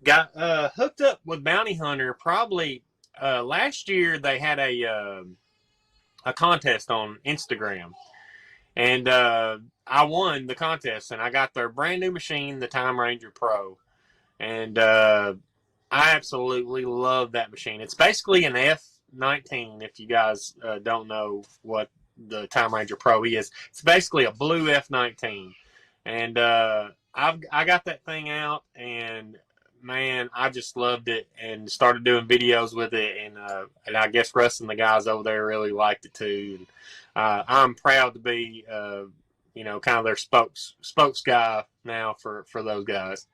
got hooked up with Bounty Hunter probably last year. They had a contest on Instagram, and I won the contest, and I got their brand new machine, the Time Ranger Pro, and I absolutely love that machine. It's basically an F19. If you guys don't know what the Time Ranger Pro is, it's basically a blue F19, and I got that thing out, and man, I just loved it and started doing videos with it, and I guess Russ and the guys over there really liked it too. And, I'm proud to be kind of their spokes guy now for those guys.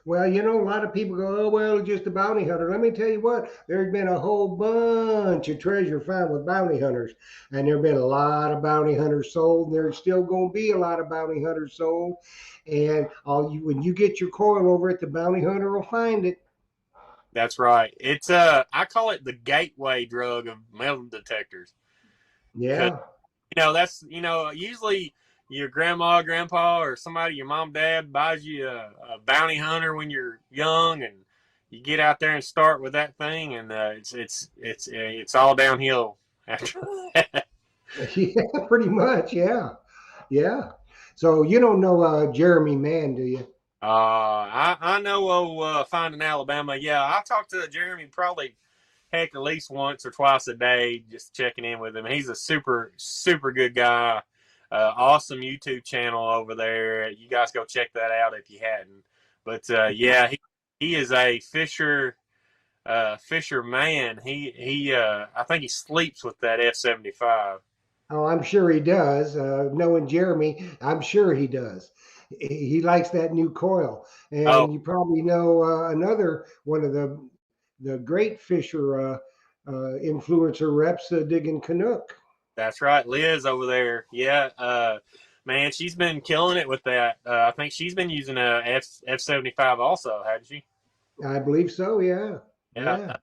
Well, a lot of people go, oh, well, just a bounty hunter. Let me tell you what, there's been a whole bunch of treasure found with bounty hunters. And there have been a lot of bounty hunters sold. And there's still going to be a lot of bounty hunters sold. And when you get your coil over it, the bounty hunter will find it. That's right. It's I call it the gateway drug of metal detectors. Because Yeah. that's usually your grandma, grandpa, or somebody, your mom, dad buys you a bounty hunter when you're young, and you get out there and start with that thing, and it's all downhill after that. Yeah, pretty much. Yeah. Yeah. So you don't know Jeremy Mann, do you? I know Finding Alabama. Yeah, I talk to Jeremy probably heck at least once or twice a day, just checking in with him. He's a super good guy. Awesome YouTube channel over there. You guys go check that out if you hadn't. But yeah, he is a fisher man. He I think he sleeps with that F-75. Oh, I'm sure he does. Knowing Jeremy, I'm sure he does. He likes that new coil. Oh, And you probably know another one of the great Fisher influencer reps, Digging Canuck. that's right, Liz over there. Yeah, man, she's been killing it with that. I think she's been using a F-75 also, hadn't she? I believe so. Yeah. Yeah. Yeah.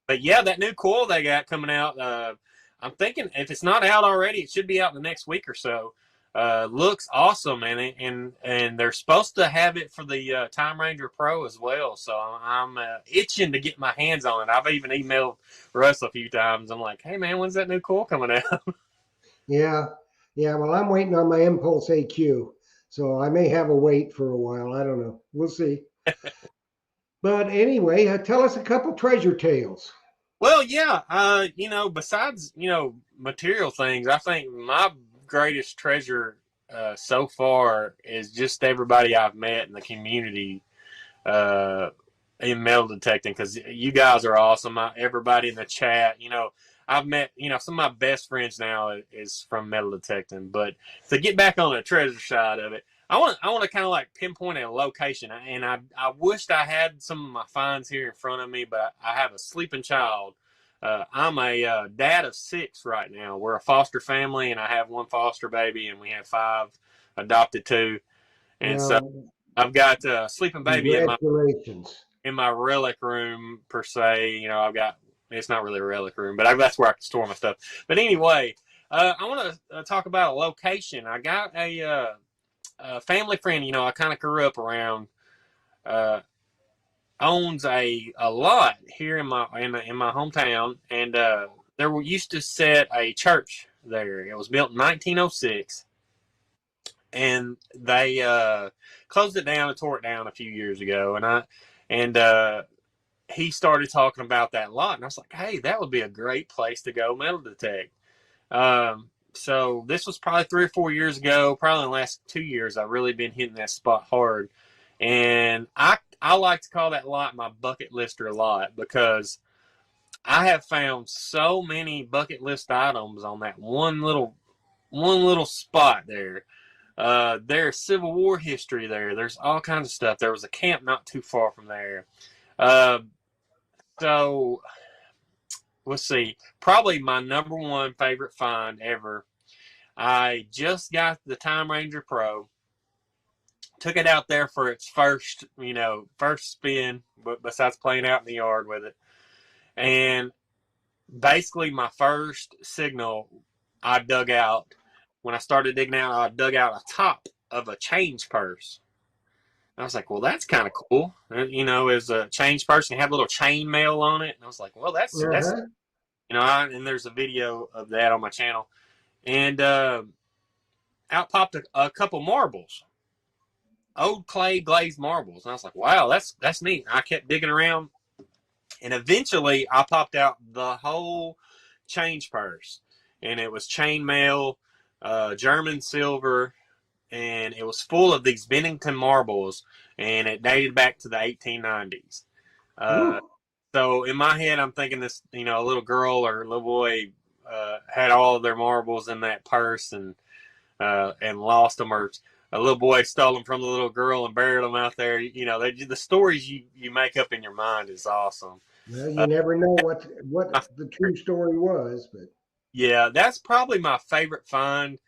But yeah, that new coil they got coming out, I'm thinking if it's not out already, it should be out in the next week or so. Looks awesome, and they're supposed to have it for the Time Ranger Pro as well. So I'm itching to get my hands on it. I've even emailed Russ a few times. I'm like, hey man, when's that new coil coming out? Yeah. Yeah. Well, I'm waiting on my Impulse AQ. So I may have a wait for a while. I don't know. We'll see. But anyway, tell us a couple treasure tales. Well, yeah, besides, material things, I think my greatest treasure so far is just everybody I've met in the community uh, in metal detecting, because you guys are awesome. Everybody in the chat, I've met, some of my best friends now is from metal detecting. But to get back on the treasure side of it, I want to kind of like pinpoint a location, and I wished I had some of my finds here in front of me, but I have a sleeping child. I'm a dad of 6 right now. We're a foster family, and I have 1 foster baby, and we have 5 adopted 2. And so Well, I've got a sleeping baby congratulations. in my relic room per se. I've got, it's not really a relic room, but that's where I can store my stuff. But anyway, I want to talk about a location. I got a family friend. I kind of grew up around. Owns a lot here in my hometown, and there used to sit a church there. It was built in 1906, and they closed it down and tore it down a few years ago. And he started talking about that lot, and I was like, hey, that would be a great place to go metal detect. So this was probably 3 or 4 years ago. Probably in the last 2 years, I've really been hitting that spot hard. And I like to call that lot my bucket lister lot, because I have found so many bucket list items on that one little spot there. There's Civil War history there. There's all kinds of stuff. There was a camp not too far from there. So let's see. Probably my number 1 favorite find ever. I just got the Time Ranger Pro. Took it out there for its first spin, but besides playing out in the yard with it. And basically my first signal I dug out, when I started digging out, I dug out a top of a change purse. I was like, well, that's kind of cool. As a change purse, and it had a little chain mail on it. And I was like, well, that's, and there's a video of that on my channel. And out popped a couple marbles. Old clay glazed marbles. And I was like, wow, that's neat. I kept digging around, and eventually I popped out the whole change purse, and it was chainmail, German silver, and it was full of these Bennington marbles, and it dated back to the 1890s. So in my head, I'm thinking this, a little girl or a little boy had all of their marbles in that purse and lost them, or a little boy stole them from the little girl and buried them out there. The stories you make up in your mind is awesome. Well, you never know what the true story was, but yeah, that's probably my favorite find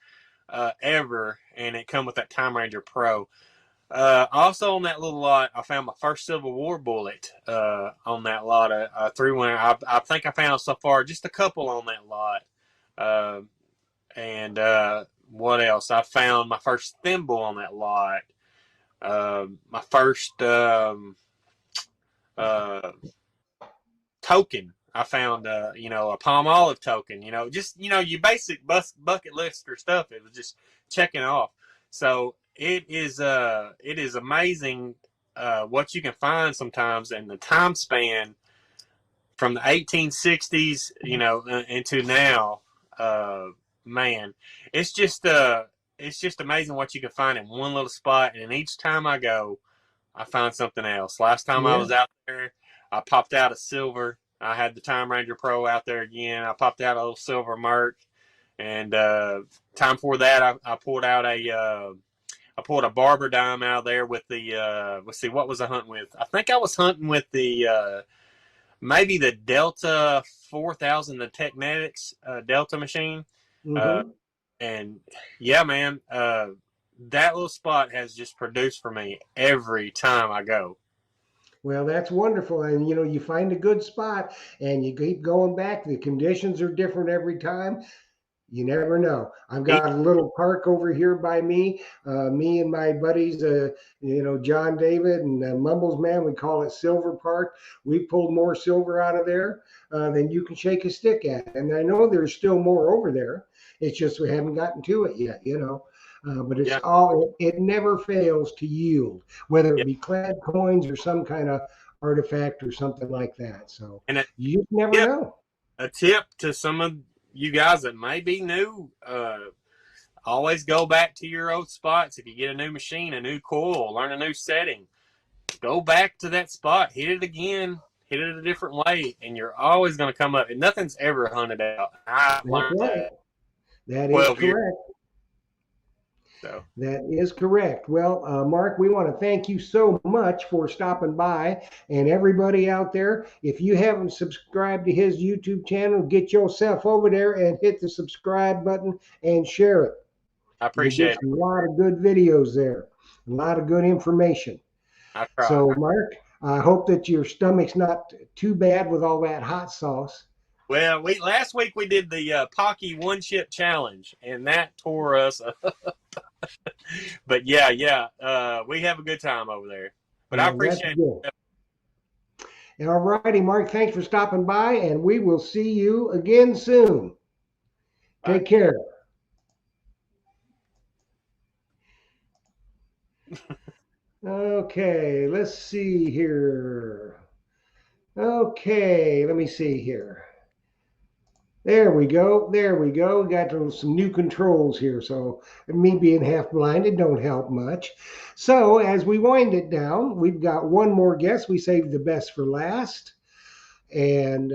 ever, and it come with that Time Ranger Pro. Also on that little lot, I found my first Civil War bullet on that lot. I threw one. I think I found so far just a couple on that lot. And what else? I found my first thimble on that lot. My first token. I found a palm olive token. Just your basic bucket lister stuff. It was just checking off. So it is amazing what you can find sometimes, and the time span from the 1860s, into now. Man, it's just amazing what you can find in one little spot. And each time I go, I find something else. Last time I was out there, I popped out a silver. I had the Time Ranger Pro out there again. I popped out a little silver Merc, and time before that, I pulled out I pulled a barber dime out of there with the let's see, what was I hunting with? I think I was hunting with the maybe the Delta 4000, the Technetics Delta machine. And yeah, man, that little spot has just produced for me every time I go. Well, that's wonderful. And you find a good spot and you keep going back. The conditions are different every time. You never know. I've got a little park over here by me. Me and my buddies, John David and Mumbles Man, we call it Silver Park. We pulled more silver out of there than you can shake a stick at. And I know there's still more over there. It's just we haven't gotten to it yet, but it's it never fails to yield, whether it be clad coins or some kind of artifact or something like that. So And you just never tip, know. a tip to some of you guys that may be new, always go back to your old spots. If you get a new machine, a new coil, learn a new setting, go back to that spot, hit it again, hit it a different way, and you're always going to come up. And nothing's ever hunted out. I've That's learned right. that That is 12 years. correct. So That is correct. Well, Mark, we want to thank you so much for stopping by. And everybody out there, if you haven't subscribed to his YouTube channel, get yourself over there and hit the subscribe button and share it. I You'll appreciate get it. a lot of good videos there, a lot of good information. I try. So, Mark, I hope that your stomach's not too bad with all that hot sauce. Well, last week we did the Pocky one chip challenge, and that tore us up. But yeah, we have a good time over there. But I Well, that's appreciate good. it. All righty, Mark, thanks for stopping by, and we will see you again soon. Bye. Take care. Okay, let's see here. Okay, let me see here. There we go. There we go. We got some new controls here. So me being half blind, it don't help much. So as we wind it down, we've got one more guest. We saved the best for last. And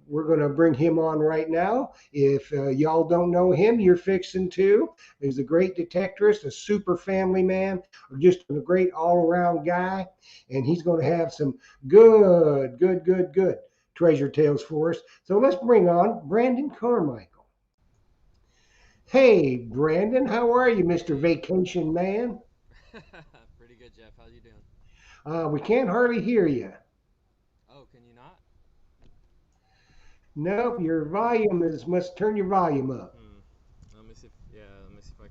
we're going to bring him on right now. If y'all don't know him, you're fixing to. He's a great detectorist, a super family man, or just a great all-around guy. And he's going to have some good treasure tales for us. So let's bring on Brandon Carmichael. Hey, Brandon, how are you, Mr. Vacation Man? Pretty good, Jeff. How you doing? We can't hardly hear you. Oh, can you not? Nope, your volume must turn your volume up. Let me see. Let me see if I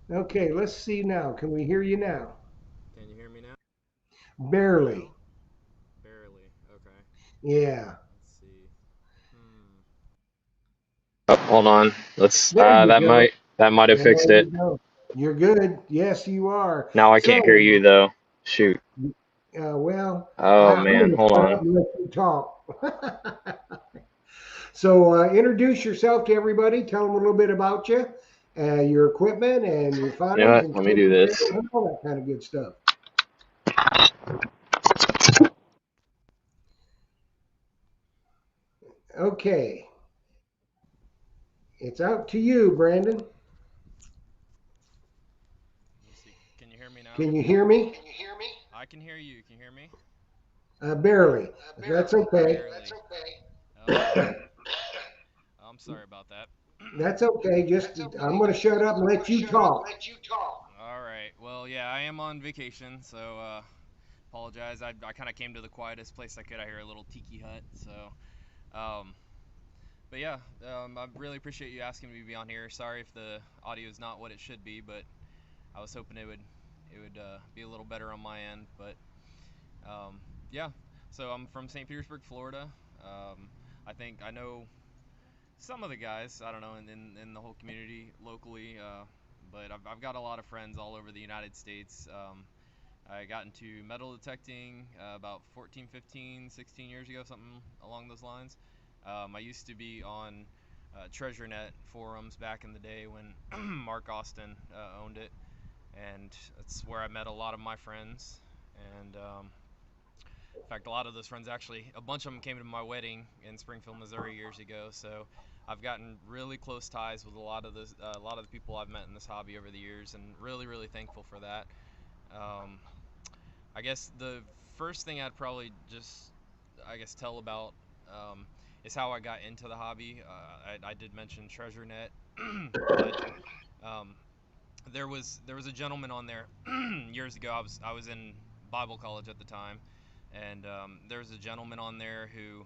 can. Okay, let's see now. Can we hear you now? Can you hear me now? Barely. Barely. Okay. Yeah. Let's see. Oh, hold on. Let's. There you go. That might have There fixed it. you go. You're good. Yes, you are. Now I can't hear So, you though. Shoot. well, Oh I'm man, going to hold shut on. up and let you talk. So, introduce yourself to everybody. Tell them a little bit about you, your equipment, and your You know finds, what? and Let me do this. all that kind of good stuff. Okay. It's out to you, Brandon. Let me see. Can you hear me now? Can you hear me? I can hear you. Can you hear me? Barely. That's okay. Barely. I'm sorry about that. That's okay. Just I'm going to shut up and let you talk. All right. Well, yeah, I am on vacation, so apologize. I kind of came to the quietest place I could. I hear a little tiki hut, so but yeah, I really appreciate you asking me to be on here. Sorry if the audio is not what it should be, but I was hoping it would be a little better on my end. But yeah, so I'm from St. Petersburg, Florida. I think I know some of the guys. I don't know in the whole community locally, but I've got a lot of friends all over the United States. I got into metal detecting about 14, 15, 16 years ago, something along those lines. I used to be on TreasureNet forums back in the day when Mark Austin owned it, and that's where I met a lot of my friends. And in fact, a lot of those friends actually, a bunch of them came to my wedding in Springfield, Missouri years ago. So I've gotten really close ties with a lot of the people I've met in this hobby over the years, and really thankful for that. I guess the first thing I'd probably just, tell about is how I got into the hobby. I did mention TreasureNet, but there was a gentleman on there years ago. I was in Bible college at the time, and there was a gentleman on there who,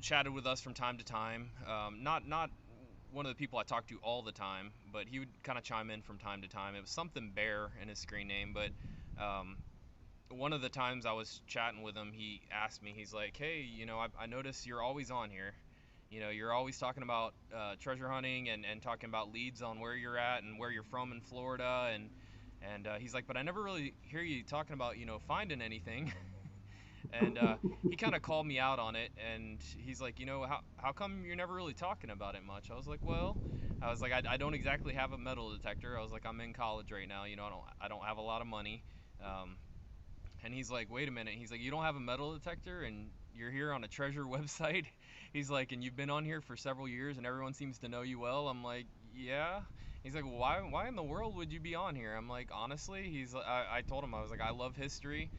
chatted with us from time to time. Not one of the people I talked to all the time, but he would kind of chime in from time to time. It was something Bear in his screen name, but one of the times I was chatting with him, he asked me, he's like, hey, I notice you're always on here. You're always talking about treasure hunting and talking about leads on where you're at and where you're from in Florida. And And he's like, but I never really hear you talking about, finding anything. And he kind of called me out on it, and he's like, how come you're never really talking about it much? I was like, well, I don't exactly have a metal detector. I was like, I'm in college right now, I don't have a lot of money. Um, and he's like, wait a minute. He's like, you don't have a metal detector and you're here on a treasure website? He's like, and you've been on here for several years and everyone seems to know you well? I'm like, yeah. He's like, well, why in the world would you be on here? I'm like, honestly, I told him, I was like, I love history.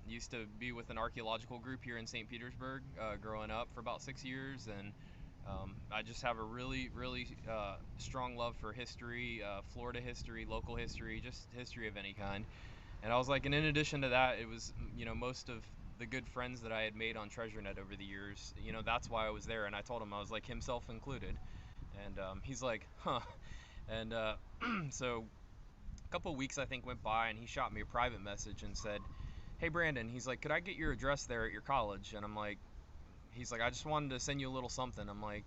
Used to be with an archaeological group here in St. Petersburg, growing up for about 6 years, and I just have a really, really strong love for history, Florida history, local history, just history of any kind. And I was like, and in addition to that, it was, most of the good friends that I had made on TreasureNet over the years, that's why I was there. And I told him, I was like, himself included. And he's like, huh. And so a couple of weeks, I think, went by, and he shot me a private message and said, hey, Brandon, he's like, could I get your address there at your college? And I'm like, he's like, I just wanted to send you a little something. I'm like,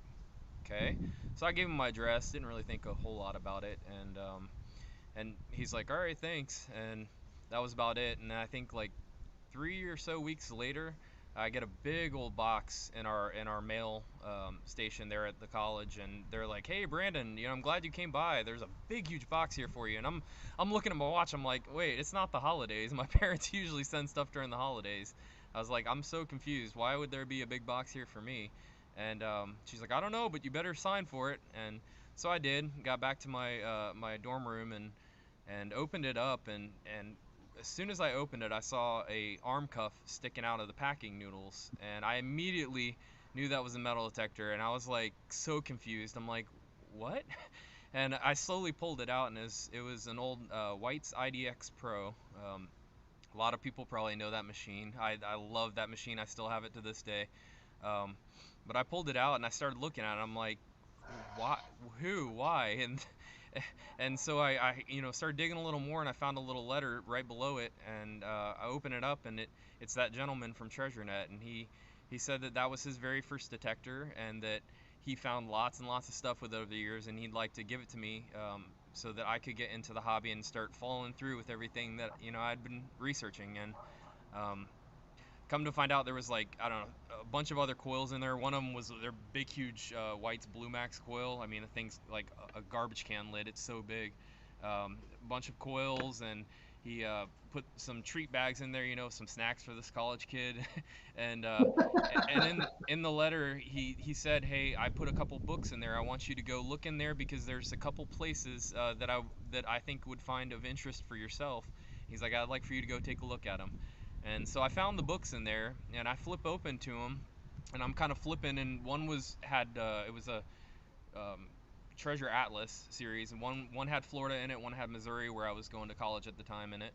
okay. So I gave him my address, didn't really think a whole lot about it. And he's like, all right, thanks. And that was about it. And I think like 3 or so weeks later, I get a big old box in our mail station there at the college, and they're like, "Hey, Brandon, I'm glad you came by. There's a big, huge box here for you." And I'm looking at my watch. I'm like, "Wait, it's not the holidays. My parents usually send stuff during the holidays." I was like, "I'm so confused. Why would there be a big box here for me?" And she's like, "I don't know, but you better sign for it." And so I did. Got back to my dorm room and opened it up, and as soon as I opened it, I saw a arm cuff sticking out of the packing noodles, and I immediately knew that was a metal detector, and I was like so confused. I'm like, what? And I slowly pulled it out, and it was an old White's IDX Pro. A lot of people probably know that machine. I love that machine. I still have it to this day. Um, but I pulled it out and I started looking at it. I'm like, why? Who? Why? And so I started digging a little more, and I found a little letter right below it, and I opened it up, and it's that gentleman from TreasureNet, and he said that that was his very first detector, and that he found lots and lots of stuff with it over the years, and he'd like to give it to me, so that I could get into the hobby and start following through with everything that I'd been researching. And um, come to find out, there was like, I don't know, a bunch of other coils in there. One of them was their big, huge White's Blue Max coil. I mean, the thing's like a garbage can lid. It's so big. A bunch of coils, and he put some treat bags in there, some snacks for this college kid. and in the letter, he said, hey, I put a couple books in there. I want you to go look in there because there's a couple places that I think would find of interest for yourself. He's like, I'd like for you to go take a look at them. And so I found the books in there, and I flip open to them, and I'm kind of flipping, and one it was a um, Treasure Atlas series, and one had Florida in it, one had Missouri, where I was going to college at the time, in it.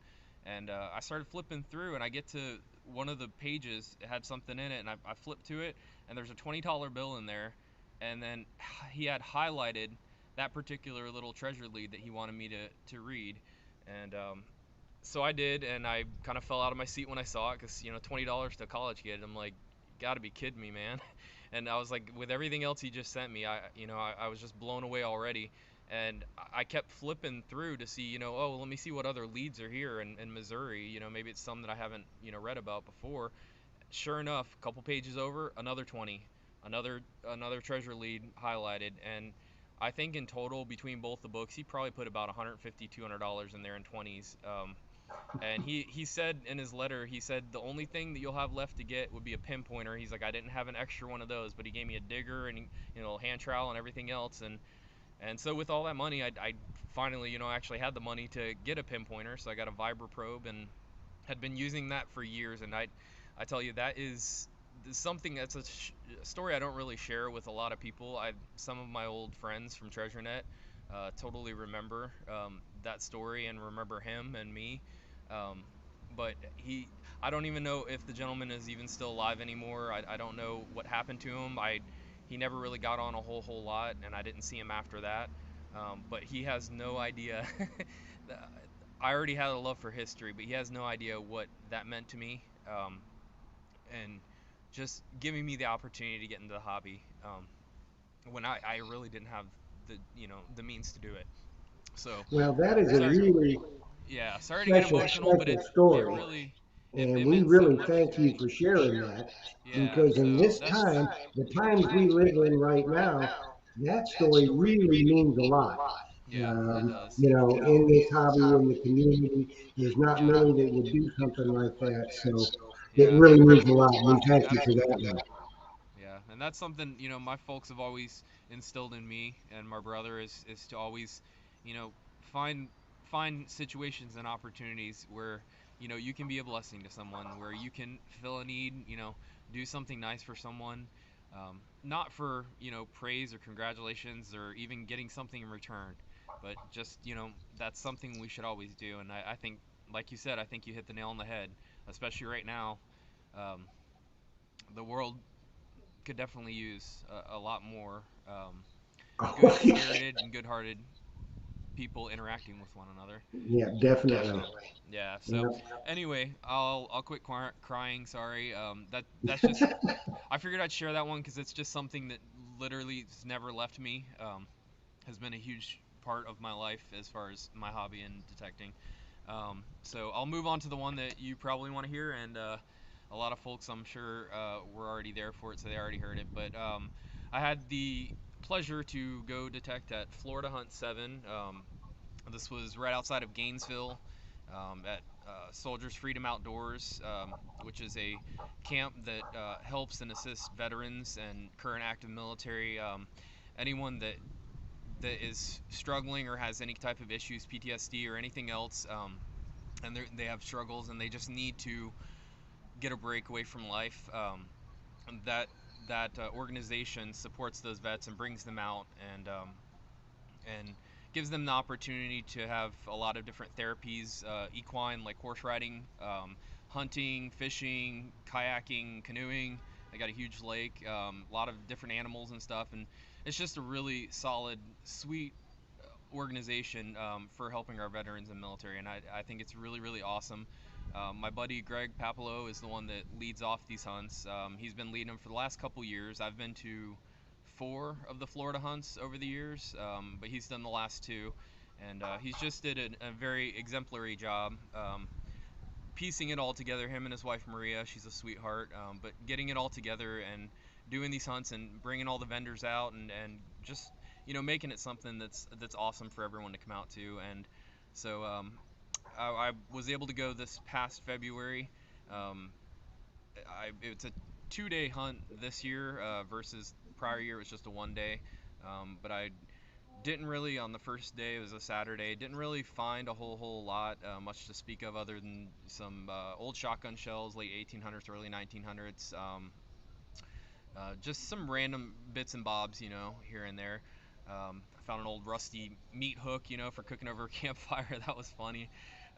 And I started flipping through, and I get to one of the pages. It had something in it, and I flipped to it, and there's a $20 bill in there, and then he had highlighted that particular little treasure lead that he wanted me to read. And so I did, and I kind of fell out of my seat when I saw it, because $20 to a college kid. I'm like, you gotta be kidding me, man. And I was like, with everything else he just sent me, I was just blown away already. And I kept flipping through to see, oh, let me see what other leads are here in Missouri. Maybe it's some that I haven't read about before. Sure enough, a couple pages over, another 20, another treasure lead highlighted. And I think in total, between both the books, he probably put about $150, $200 in there in 20s. And he said in his letter, he said the only thing that you'll have left to get would be a pinpointer. He's like, I didn't have an extra one of those, but he gave me a digger and hand trowel and everything else. And so with all that money, I finally actually had the money to get a pinpointer. So I got a vibra probe and had been using that for years. And I tell you, that is something that's a story I don't really share with a lot of people. Some of my old friends from TreasureNet totally remember that story and remember him and me. Um, but I don't even know if the gentleman is even still alive anymore. I don't know what happened to him. He never really got on a whole lot, and I didn't see him after that. But he has no idea. I already had a love for history, but he has no idea what that meant to me. And just giving me the opportunity to get into the hobby when I really didn't have the means to do it. So Well, that is a sorry. really yeah, sorry to get such a emotional, but special it story. really And it we meant so really much to thank you me. for sharing that, Yeah, because in so this that's time, the times we live in right now, that story really means a lot. yeah, it does. In this hobby, in the community, there's not Yeah, many that would do something like that. So it yeah, really means a lot. We thank you for that, absolutely. man. Yeah, and that's something my folks have always instilled in me and my brother is to always, you know, find find situations and opportunities where you can be a blessing to someone, where you can fill a need, do something nice for someone, not for praise or congratulations or even getting something in return, but just that's something we should always do. And I think, like you said, I think you hit the nail on the head, especially right now. Um, the world could definitely use a lot more good Oh, spirited and good hearted people interacting with one another. yeah, definitely. Yeah. So Yeah. anyway, I'll quit crying. Sorry. That's just I figured I'd share that one because it's just something that literally has never left me. Has been a huge part of my life as far as my hobby in detecting. So I'll move on to the one that you probably want to hear, and a lot of folks I'm sure were already there for it, so they already heard it. But I had the pleasure to go detect at Florida Hunt 7. This was right outside of Gainesville at Soldiers Freedom Outdoors, which is a camp that helps and assists veterans and current active military. Anyone that is struggling or has any type of issues, PTSD or anything else, and they have struggles and they just need to get a break away from life. And that organization supports those vets and brings them out and gives them the opportunity to have a lot of different therapies, equine like horse riding, hunting, fishing, kayaking, canoeing. They got a huge lake, a lot of different animals and stuff, and it's just a really solid, sweet organization for helping our veterans and military, and I think it's really, really awesome. My buddy Greg Papalo is the one that leads off these hunts. He's been leading them for the last couple years. I've been to 4 of the Florida hunts over the years, but he's done the last 2, and he's just did a very exemplary job. Piecing it all together, him and his wife Maria, she's a sweetheart, but getting it all together and doing these hunts and bringing all the vendors out and just making it something that's awesome for everyone to come out to. And so I was able to go this past February. um, it's a 2-day hunt this year versus prior year it was just a 1 day. But I didn't really, on the first day, it was a Saturday, didn't really find a whole lot much to speak of other than some old shotgun shells, late 1800s, early 1900s. Just some random bits and bobs, here and there. I found an old rusty meat hook, for cooking over a campfire. That was funny.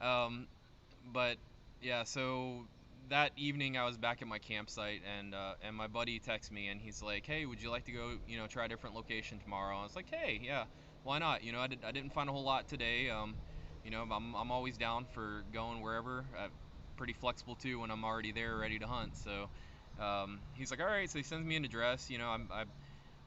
Um, but yeah, so that evening I was back at my campsite, and my buddy texted me and he's like, "Hey, would you like to go, try a different location tomorrow?" I was like, "Hey, yeah, why not?" I didn't find a whole lot today. I'm always down for going wherever. Pretty flexible too when I'm already there, ready to hunt. So he's like, "All right." So he sends me an address.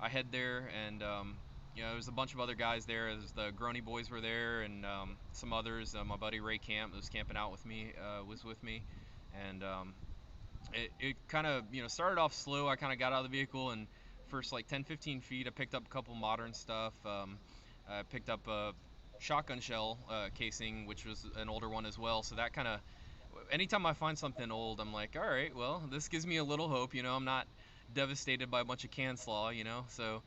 I head there, and there was a bunch of other guys there. The Grony boys were there, and some others. My buddy Ray Camp that was camping out with me was with me, and it kind of started off slow. I kind of got out of the vehicle, and first like 10, 15 feet, I picked up a couple modern stuff. I picked up a shotgun shell casing, which was an older one as well. So that kind of, anytime I find something old, I'm like, all right, well, this gives me a little hope. I'm not devastated by a bunch of can slaw. So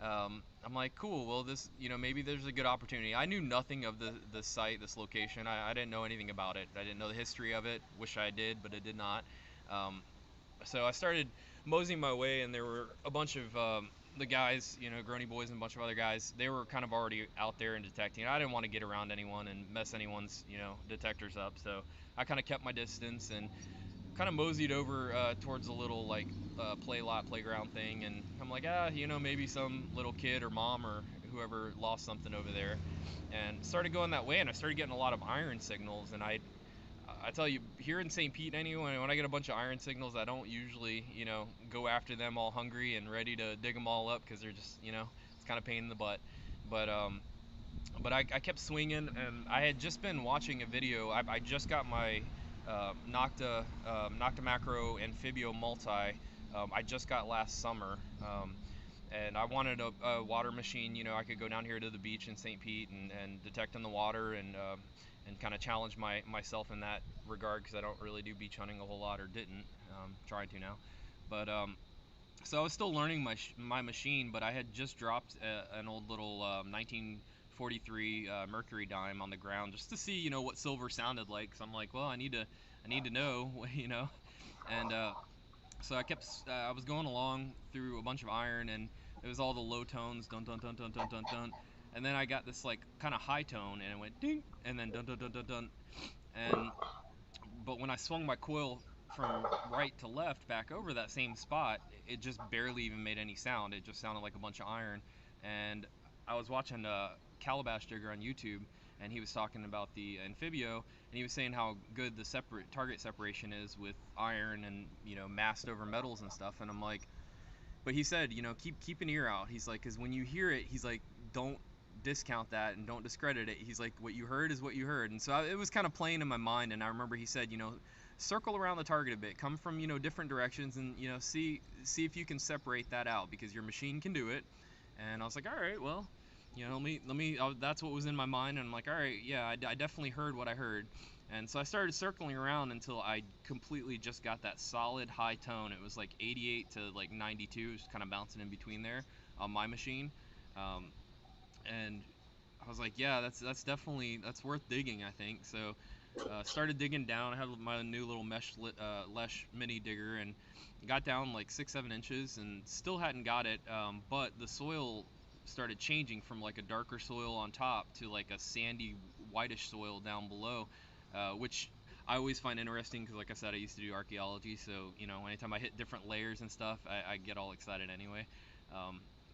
I'm like, cool. Well, this, maybe there's a good opportunity. I knew nothing of the site, this location. I didn't know anything about it. I didn't know the history of it. Wish I did, but I did not. Um, so I started moseying my way, and there were a bunch of the guys, Grony boys and a bunch of other guys. They were kind of already out there and detecting. I didn't want to get around anyone and mess anyone's, detectors up. So I kind of kept my distance and kind of moseyed over towards a little like playground thing, and I'm like, maybe some little kid or mom or whoever lost something over there, and started going that way, and I started getting a lot of iron signals, and I tell you, here in St. Pete anyway, when I get a bunch of iron signals, I don't usually, go after them all hungry and ready to dig them all up because they're just, it's kind of pain in the butt. But but I kept swinging, and I had just been watching a video. I just got my Nocta Macro Amphibio Multi. I just got last summer, and I wanted a water machine. I could go down here to the beach in St. Pete and detect in the water and kind of challenge myself in that regard, because I don't really do beach hunting a whole lot, or didn't. Trying to now, but so I was still learning my machine, but I had just dropped an old little 1943 Mercury dime on the ground, just to see what silver sounded like. So I'm like, well, I need to know, and so I was going along through a bunch of iron, and it was all the low tones, dun dun dun dun dun dun dun, and then I got this like kind of high tone, and it went ding, and then dun dun dun dun dun, and but when I swung my coil from right to left back over that same spot, it just barely even made any sound. It just sounded like a bunch of iron. And I was watching Calabash Digger on YouTube, and he was talking about the Amphibio, and he was saying how good the target separation is with iron and massed over metals and stuff. And I'm like, but he said, keep an ear out. He's like, because when you hear it, he's like, don't discount that and don't discredit it. He's like, what you heard is what you heard. And so it was kind of playing in my mind. And I remember he said, circle around the target a bit, come from different directions, and see if you can separate that out, because your machine can do it. And I was like, all right, well, let me. That's what was in my mind. And I'm like, all right, yeah, I definitely heard what I heard. And so I started circling around until I completely just got that solid high tone. It was like 88 to like 92, just kind of bouncing in between there on my machine. Um, and I was like, yeah, that's definitely worth digging, I think. So started digging down. I had my new little Lesh mini digger, and got down like 6-7 inches, and still hadn't got it. But the soil started changing from like a darker soil on top to like a sandy whitish soil down below, which I always find interesting, because like I said, I used to do archaeology, so anytime I hit different layers and stuff, I get all excited anyway.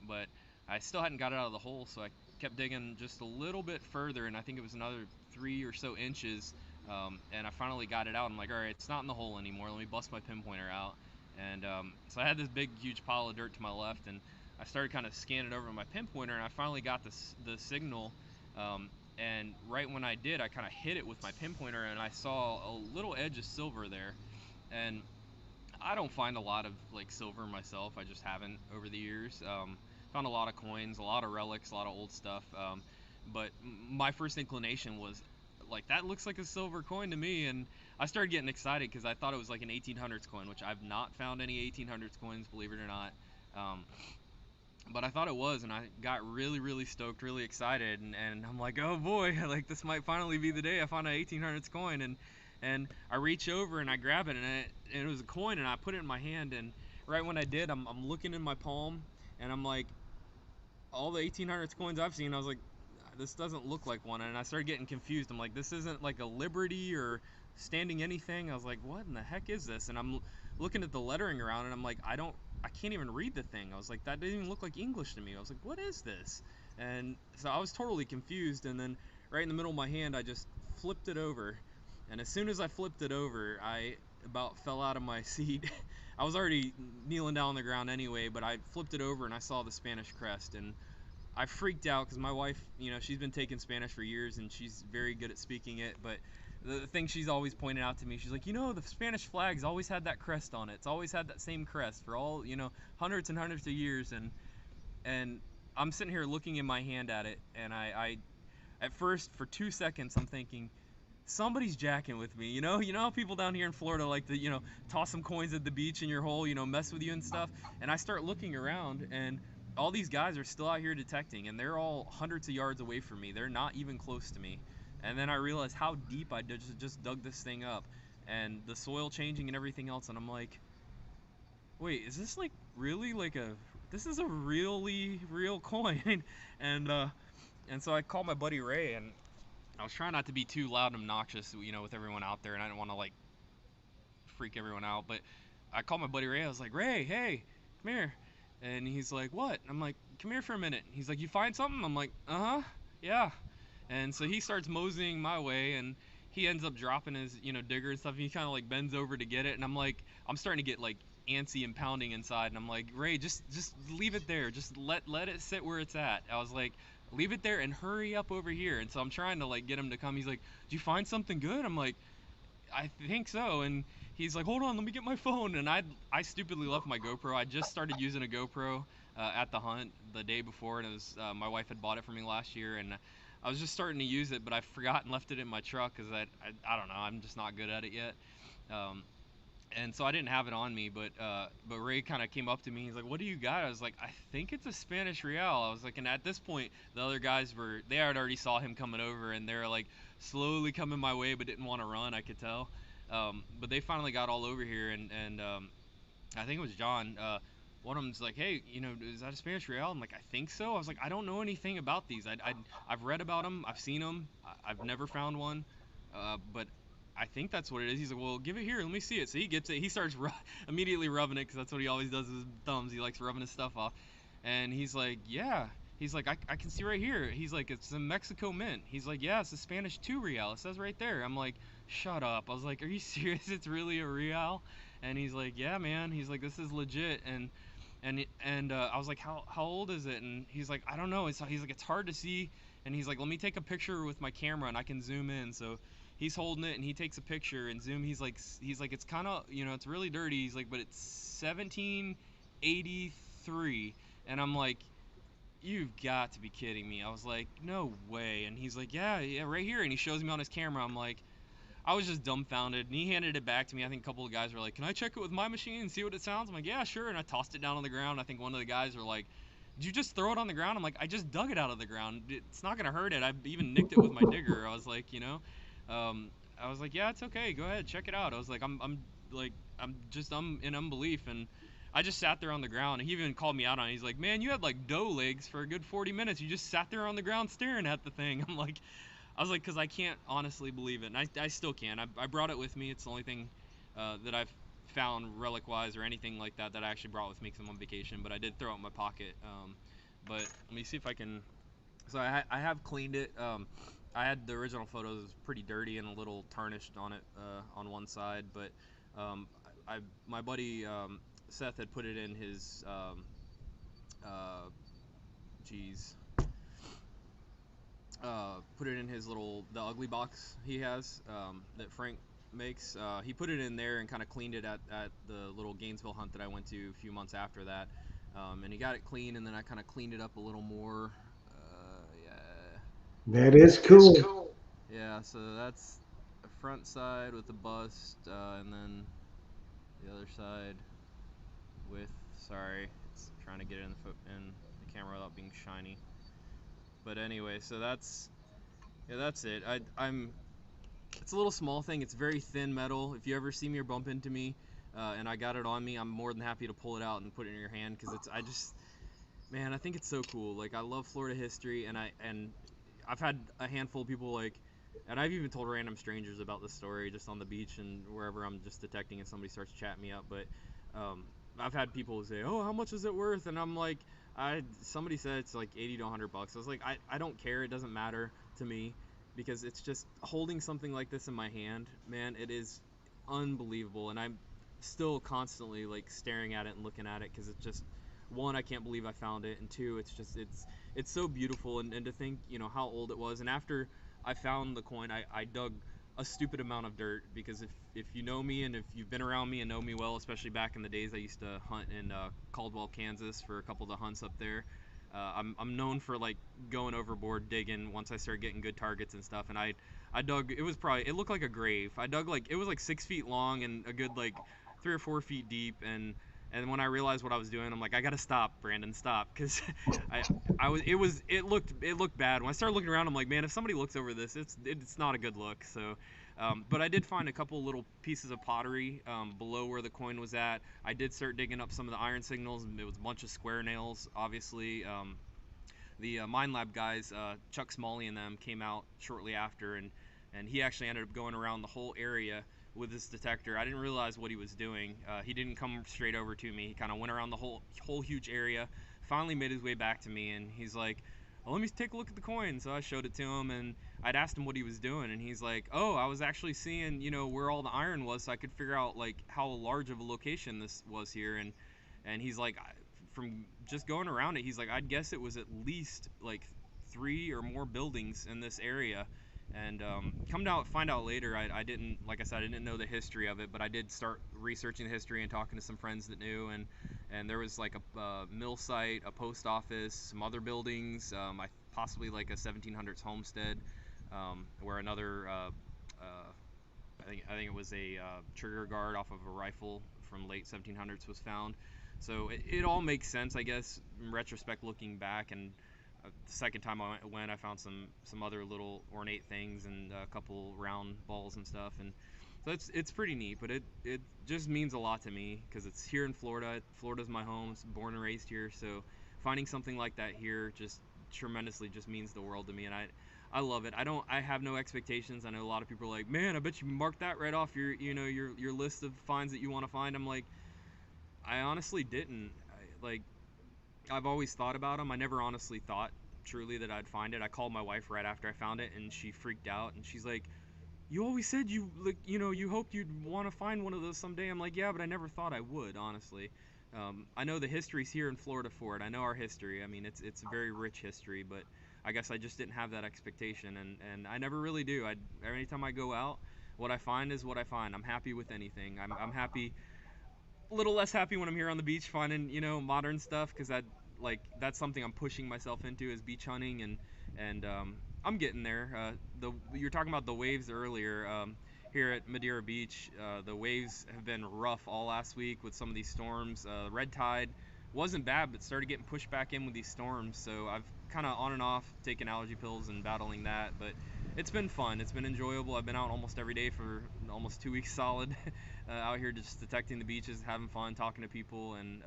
But I still hadn't got it out of the hole, so I kept digging just a little bit further, and I think it was another 3 or so inches, and I finally got it out. I'm like, all right, it's not in the hole anymore. Let me bust my pinpointer out. And so I had this big, huge pile of dirt to my left, and I started kind of scanning over my pinpointer, and I finally got the signal. And right when I did, I kind of hit it with my pinpointer, and I saw a little edge of silver there. And I don't find a lot of like silver myself. I just haven't over the years. Found a lot of coins, a lot of relics, a lot of old stuff. But my first inclination was like, that looks like a silver coin to me, and I started getting excited because I thought it was like an 1800s coin, which I've not found any 1800s coins, believe it or not. But I thought it was, and I got really, really stoked, really excited, and I'm like, oh boy, like this might finally be the day I found an 1800s coin. And I reach over and I grab it, and it was a coin, and I put it in my hand, and right when I did, I'm looking in my palm, and I'm like, all the 1800s coins I've seen, I was like, this doesn't look like one. And I started getting confused. I'm like, this isn't like a Liberty or Standing anything. I was like, what in the heck is this? And I'm looking at the lettering around, and I'm like, I can't even read the thing. I was like, that didn't even look like English to me. I was like, what is this? And so I was totally confused. And then right in the middle of my hand, I just flipped it over. And as soon as I flipped it over, I about fell out of my seat. I was already kneeling down on the ground anyway, but I flipped it over and I saw the Spanish crest, and I freaked out because my wife, she's been taking Spanish for years, and she's very good at speaking it. But the thing she's always pointed out to me, she's like, the Spanish flag's always had that crest on it. It's always had that same crest for all, hundreds and hundreds of years. And I'm sitting here looking in my hand at it, and I at first, for 2 seconds, I'm thinking, somebody's jacking with me. You know how people down here in Florida like to, toss some coins at the beach in your hole, mess with you and stuff. And I start looking around, and all these guys are still out here detecting, and they're all hundreds of yards away from me. They're not even close to me. And then I realized how deep I just dug this thing up, and the soil changing and everything else. And I'm like, wait, is this like really like this is a really real coin? And so I called my buddy Ray, and I was trying not to be too loud and obnoxious, with everyone out there, and I didn't want to like freak everyone out. But I called my buddy Ray. I was like, Ray, hey, come here. And he's like, what? I'm like, come here for a minute. He's like, you find something? I'm like, uh-huh, yeah. And so he starts moseying my way, and he ends up dropping his, digger and stuff. And he kind of like bends over to get it, and I'm like, I'm starting to get like antsy and pounding inside, and I'm like, Ray, just leave it there. Just let it sit where it's at. I was like, leave it there and hurry up over here. And so I'm trying to like get him to come. He's like, "Did you find something good?" I'm like, "I think so." And he's like, "Hold on, let me get my phone." And I stupidly left my GoPro. I just started using a GoPro at the hunt the day before, and it was my wife had bought it for me last year, and I was just starting to use it, but I forgot and left it in my truck because I don't know, I'm just not good at it yet. Um, and so I didn't have it on me, but Ray kind of came up to me. He's like, "What do you got?" I was like, "I think it's a Spanish Real." I was like, and at this point, the other guys they had already saw him coming over, and they're like slowly coming my way, but didn't want to run. I could tell. But they finally got all over here, and I think it was John. One of them's like, "Hey, is that a Spanish Real?" I'm like, "I think so." I was like, "I don't know anything about these. I've read about them. I've seen them. I've never found one, but I think that's what it is." He's like, "Well, give it here. Let me see it." So he gets it. He starts immediately rubbing it because that's what he always does with his thumbs. He likes rubbing his stuff off. And he's like, "Yeah." He's like, I can see right here. He's like, "It's a Mexico mint." He's like, "Yeah, it's a Spanish 2 Real. It says right there." I'm like, "Shut up." I was like, "Are you serious? It's really a Real?" And he's like, "Yeah, man." He's like, "This is legit." And I was like, "How old is it?" And he's like, "I don't know." He's like, "It's hard to see." And he's like, "Let me take a picture with my camera and I can zoom in." So he's holding it and he takes a picture and zoom. He's like, "It's kind of, it's really dirty." He's like, "But it's 1783." And I'm like, "You've got to be kidding me." I was like, "No way." And he's like, "Yeah, yeah, right here." And he shows me on his camera. I'm like, I was just dumbfounded, and he handed it back to me. I think a couple of guys were like, "Can I check it with my machine and see what it sounds?" I'm like, "Yeah, sure." And I tossed it down on the ground. I think one of the guys were like, "Did you just throw it on the ground?" I'm like, "I just dug it out of the ground. It's not gonna hurt it. I even nicked it with my digger." I was like, um, I was like, "Yeah, it's okay. Go ahead, check it out." I was like, I'm in unbelief, and I just sat there on the ground. And he even called me out on it. He's like, "Man, you had like doe legs for a good 40 minutes. You just sat there on the ground staring at the thing." I was like, because I can't honestly believe it, and I still can't. I brought it with me. It's the only thing that I've found relic-wise or anything like that I actually brought with me because I'm on vacation. But I did throw it in my pocket. But let me see if I can. So I have cleaned it. I had the original photos pretty dirty and a little tarnished on it on one side, but my buddy Seth had put it in his uh, geez put it in his the ugly box he has that Frank makes. He put it in there and kind of cleaned it at the little Gainesville hunt that I went to a few months after that. And he got it clean, and then I kind of cleaned it up a little more. Yeah, That is cool. yeah. So that's the front side with the bust, and then the other side with. Sorry, it's trying to get it in the camera without being shiny. But anyway, so that's it. I'm It's a little small thing. It's very thin metal. If you ever see me or bump into me, and I got it on me, I'm more than happy to pull it out and put it in your hand because man, I think it's so cool. Like I love Florida history, and I've had a handful of people and I've even told random strangers about this story just on the beach and wherever I'm just detecting and somebody starts chatting me up. But um, I've had people say, "Oh, how much is it worth?" And I'm like, somebody said it's like 80 to 100 bucks. I was like, I don't care. It doesn't matter to me because it's just holding something like this in my hand, man. It is unbelievable, and I'm still constantly like staring at it and looking at it because it's just one, I can't believe I found it, and two, it's so beautiful, and to think how old it was. And after I found the coin, I dug a stupid amount of dirt because if you know me and if you've been around me and know me well, especially back in the days I used to hunt in Caldwell, Kansas for a couple of the hunts up there. I'm known for like going overboard digging once I started getting good targets and stuff. And I dug. It looked like a grave. I dug like it was like 6 feet long and a good like 3 or 4 feet deep. And when I realized what I was doing, I'm like, I gotta stop, Brandon, stop, because it looked bad. When I started looking around, I'm like, man, if somebody looks over this, it's not a good look. So, but I did find a couple little pieces of pottery below where the coin was at. I did start digging up some of the iron signals, and it was a bunch of square nails, obviously. The Mine Lab guys, Chuck Smalley and them, came out shortly after, and he actually ended up going around the whole area with this detector. I didn't realize what he was doing. He didn't come straight over to me. He kind of went around the whole huge area, finally made his way back to me, and he's like, "Well, let me take a look at the coin." So I showed it to him, and I'd asked him what he was doing, and he's like, "Oh, I was actually seeing, where all the iron was, so I could figure out like how large of a location this was here." And he's like, from just going around it, he's like, "I'd guess it was at least like 3 or more buildings in this area. And find out later, I didn't, like I said, I didn't know the history of it, but I did start researching the history and talking to some friends that knew. And there was like a mill site, a post office, some other buildings, possibly like a 1700s homestead, where another I think it was a trigger guard off of a rifle from late 1700s was found. So it all makes sense, I guess, in retrospect, looking back. And the second time I went, I found some other little ornate things and a couple round balls and stuff. And so it's pretty neat. But it just means a lot to me because it's here in Florida. Florida's my home. I'm born and raised here. So finding something like that here just tremendously just means the world to me. And I love it. I have no expectations. I know a lot of people are like, man, I bet you marked that right off your list of finds that you want to find. I'm like, I honestly didn't. I've always thought about them. I never honestly thought truly that I'd find it. I called my wife right after I found it, and she freaked out, and she's like, you always said you hoped you'd want to find one of those someday. I'm like, yeah, but I never thought I would, honestly. I know the history's here in Florida for it. I know our history. I mean, it's a very rich history, but I guess I just didn't have that expectation, and I never really do. Anytime I go out, what I find is what I find. I'm happy with anything. I'm happy. A little less happy when I'm here on the beach finding modern stuff, because that's something I'm pushing myself into, is beach hunting, and I'm getting there. You're talking about the waves earlier. Here at Madeira Beach, the waves have been rough all last week with some of these storms. Red tide wasn't bad, but started getting pushed back in with these storms. So I've kind of on and off taken allergy pills and battling that, but it's been fun. It's been enjoyable. I've been out almost every day for almost 2 weeks solid, out here just detecting the beaches, having fun, talking to people, and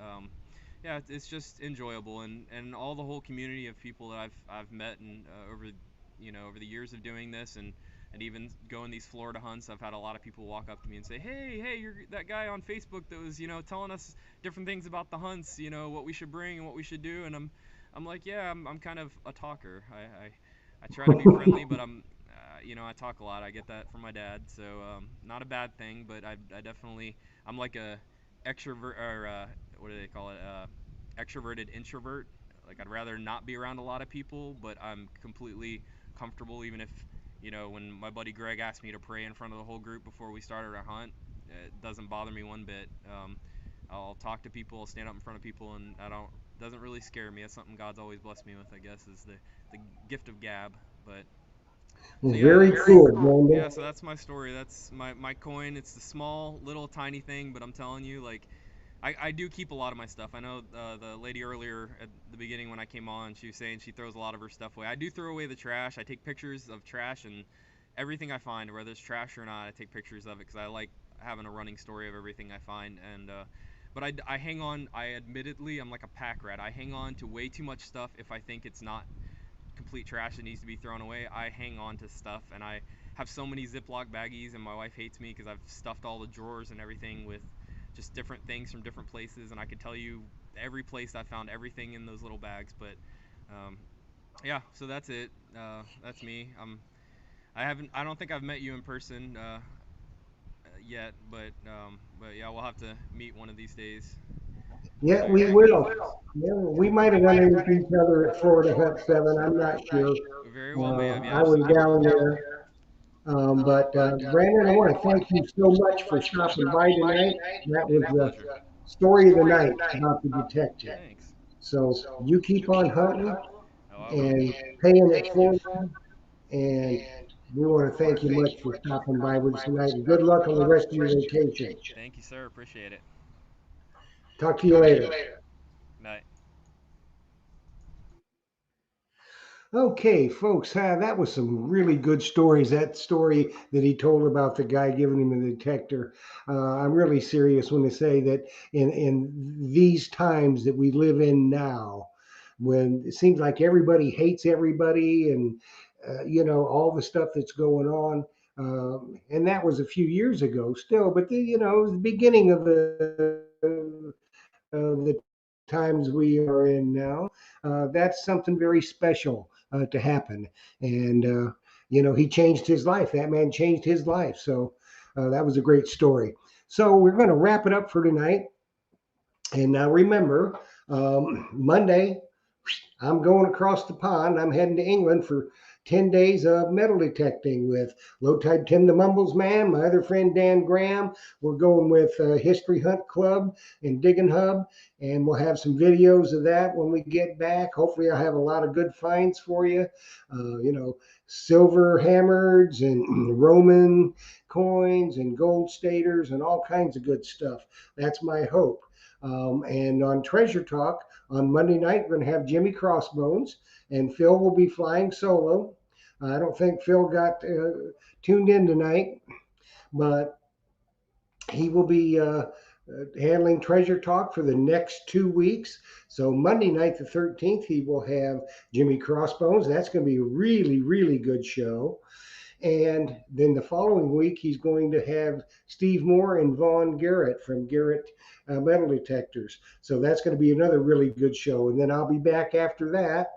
yeah, it's just enjoyable. And all the whole community of people that I've met and over the years of doing this, and even going these Florida hunts, I've had a lot of people walk up to me and say, hey, you're that guy on Facebook that was telling us different things about the hunts, what we should bring and what we should do. And I'm like, yeah, I'm kind of a talker. I try to be friendly, but I talk a lot. I get that from my dad, so not a bad thing. But I definitely, I'm like a extrovert, or what do they call it? Extroverted introvert. Like, I'd rather not be around a lot of people, but I'm completely comfortable, even if when my buddy Greg asked me to pray in front of the whole group before we started our hunt, it doesn't bother me one bit. I'll talk to people, I'll stand up in front of people, and doesn't really scare me. That's something God's always blessed me with, I guess, is the gift of gab. But so yeah, Very cool, Brandon. yeah, so that's my story. That's my coin. It's the small, little, tiny thing, but I'm telling you, like, I do keep a lot of my stuff. I know the lady earlier at the beginning when I came on, she was saying she throws a lot of her stuff away. I do throw away the trash. I take pictures of trash, and everything I find, whether it's trash or not, I take pictures of it because I like having a running story of everything I find. And but I hang on. Admittedly, I'm like a pack rat. I hang on to way too much stuff if I think it's not complete trash that needs to be thrown away. I hang on to stuff, and I have so many Ziploc baggies, and my wife hates me because I've stuffed all the drawers and everything with just different things from different places, and I could tell you every place I found everything in those little bags. But yeah, so that's it. That's me. I don't think I've met you in person yet, but yeah, we'll have to meet one of these days. Yeah, So we will. Yeah, we might have run into each other at Florida Hut 7. I'm not sure. we very well may have, yeah, I was absolutely. down there. But Brandon, I want to thank you so much for stopping by tonight. That Hey, was my the pleasure. story of the night about the detector. Thanks. So you keep on hunting Oh, I will. and paying it forward. And we want to thank you much for stopping by with us tonight. And good luck on the rest of your vacation. Thank you, sir. Appreciate it. Talk to you later. Night. Okay, folks, that was some really good stories. That story that he told about the guy giving him the detector. I'm really serious when I say that in these times that we live in now, when it seems like everybody hates everybody and, all the stuff that's going on. And that was a few years ago still, but it was the beginning of the times we are in now. That's something very special to happen. And, he changed his life. That man changed his life. So that was a great story. So we're going to wrap it up for tonight. And now remember, Monday, I'm going across the pond. I'm heading to England for 10 days of metal detecting with Low Tide Tim the Mumbles Man, my other friend Dan Graham. We're going with History Hunt Club and Digging Hub, and we'll have some videos of that when we get back. Hopefully, I'll have a lot of good finds for you. Silver hammers and Roman coins and gold staters and all kinds of good stuff. That's my hope. And on Treasure Talk on Monday night, we're going to have Jimmy Crossbones, and Phil will be flying solo. I don't think Phil got tuned in tonight, but he will be handling Treasure Talk for the next 2 weeks. So Monday night, the 13th, he will have Jimmy Crossbones. That's going to be a really, really good show. And then the following week, he's going to have Steve Moore and Vaughn Garrett from Garrett Metal Detectors. So that's going to be another really good show. And then I'll be back after that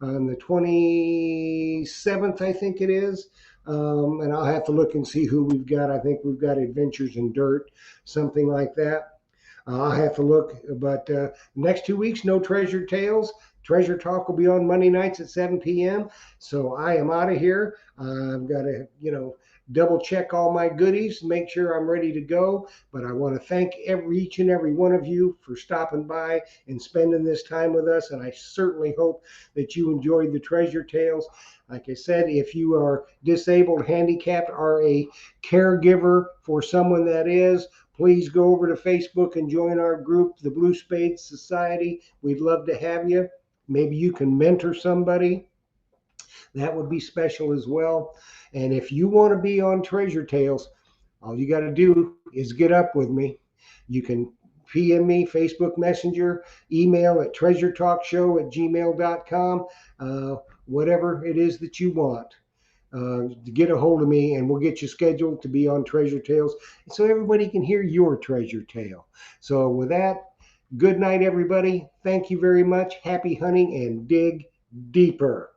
on the 27th, I think it is. And I'll have to look and see who we've got. I think we've got Adventures in Dirt, something like that. I'll have to look, but next 2 weeks, no Treasure Tales. Treasure Talk will be on Monday nights at 7 p.m. So I am out of here. I've got to, double check all my goodies, make sure I'm ready to go. But I want to thank each and every one of you for stopping by and spending this time with us. And I certainly hope that you enjoyed the Treasure Tales. Like I said, if you are disabled, handicapped, or a caregiver for someone that is, please go over to Facebook and join our group, the Blue Spade Society. We'd love to have you. Maybe you can mentor somebody. That would be special as well. And if you want to be on Treasure Tales, all you got to do is get up with me. You can PM me, Facebook Messenger, email at treasuretalkshow@gmail.com, whatever it is that you want. Get a hold of me and we'll get you scheduled to be on Treasure Tales so everybody can hear your treasure tale. So with that, good night, everybody. Thank you very much. Happy hunting and dig deeper.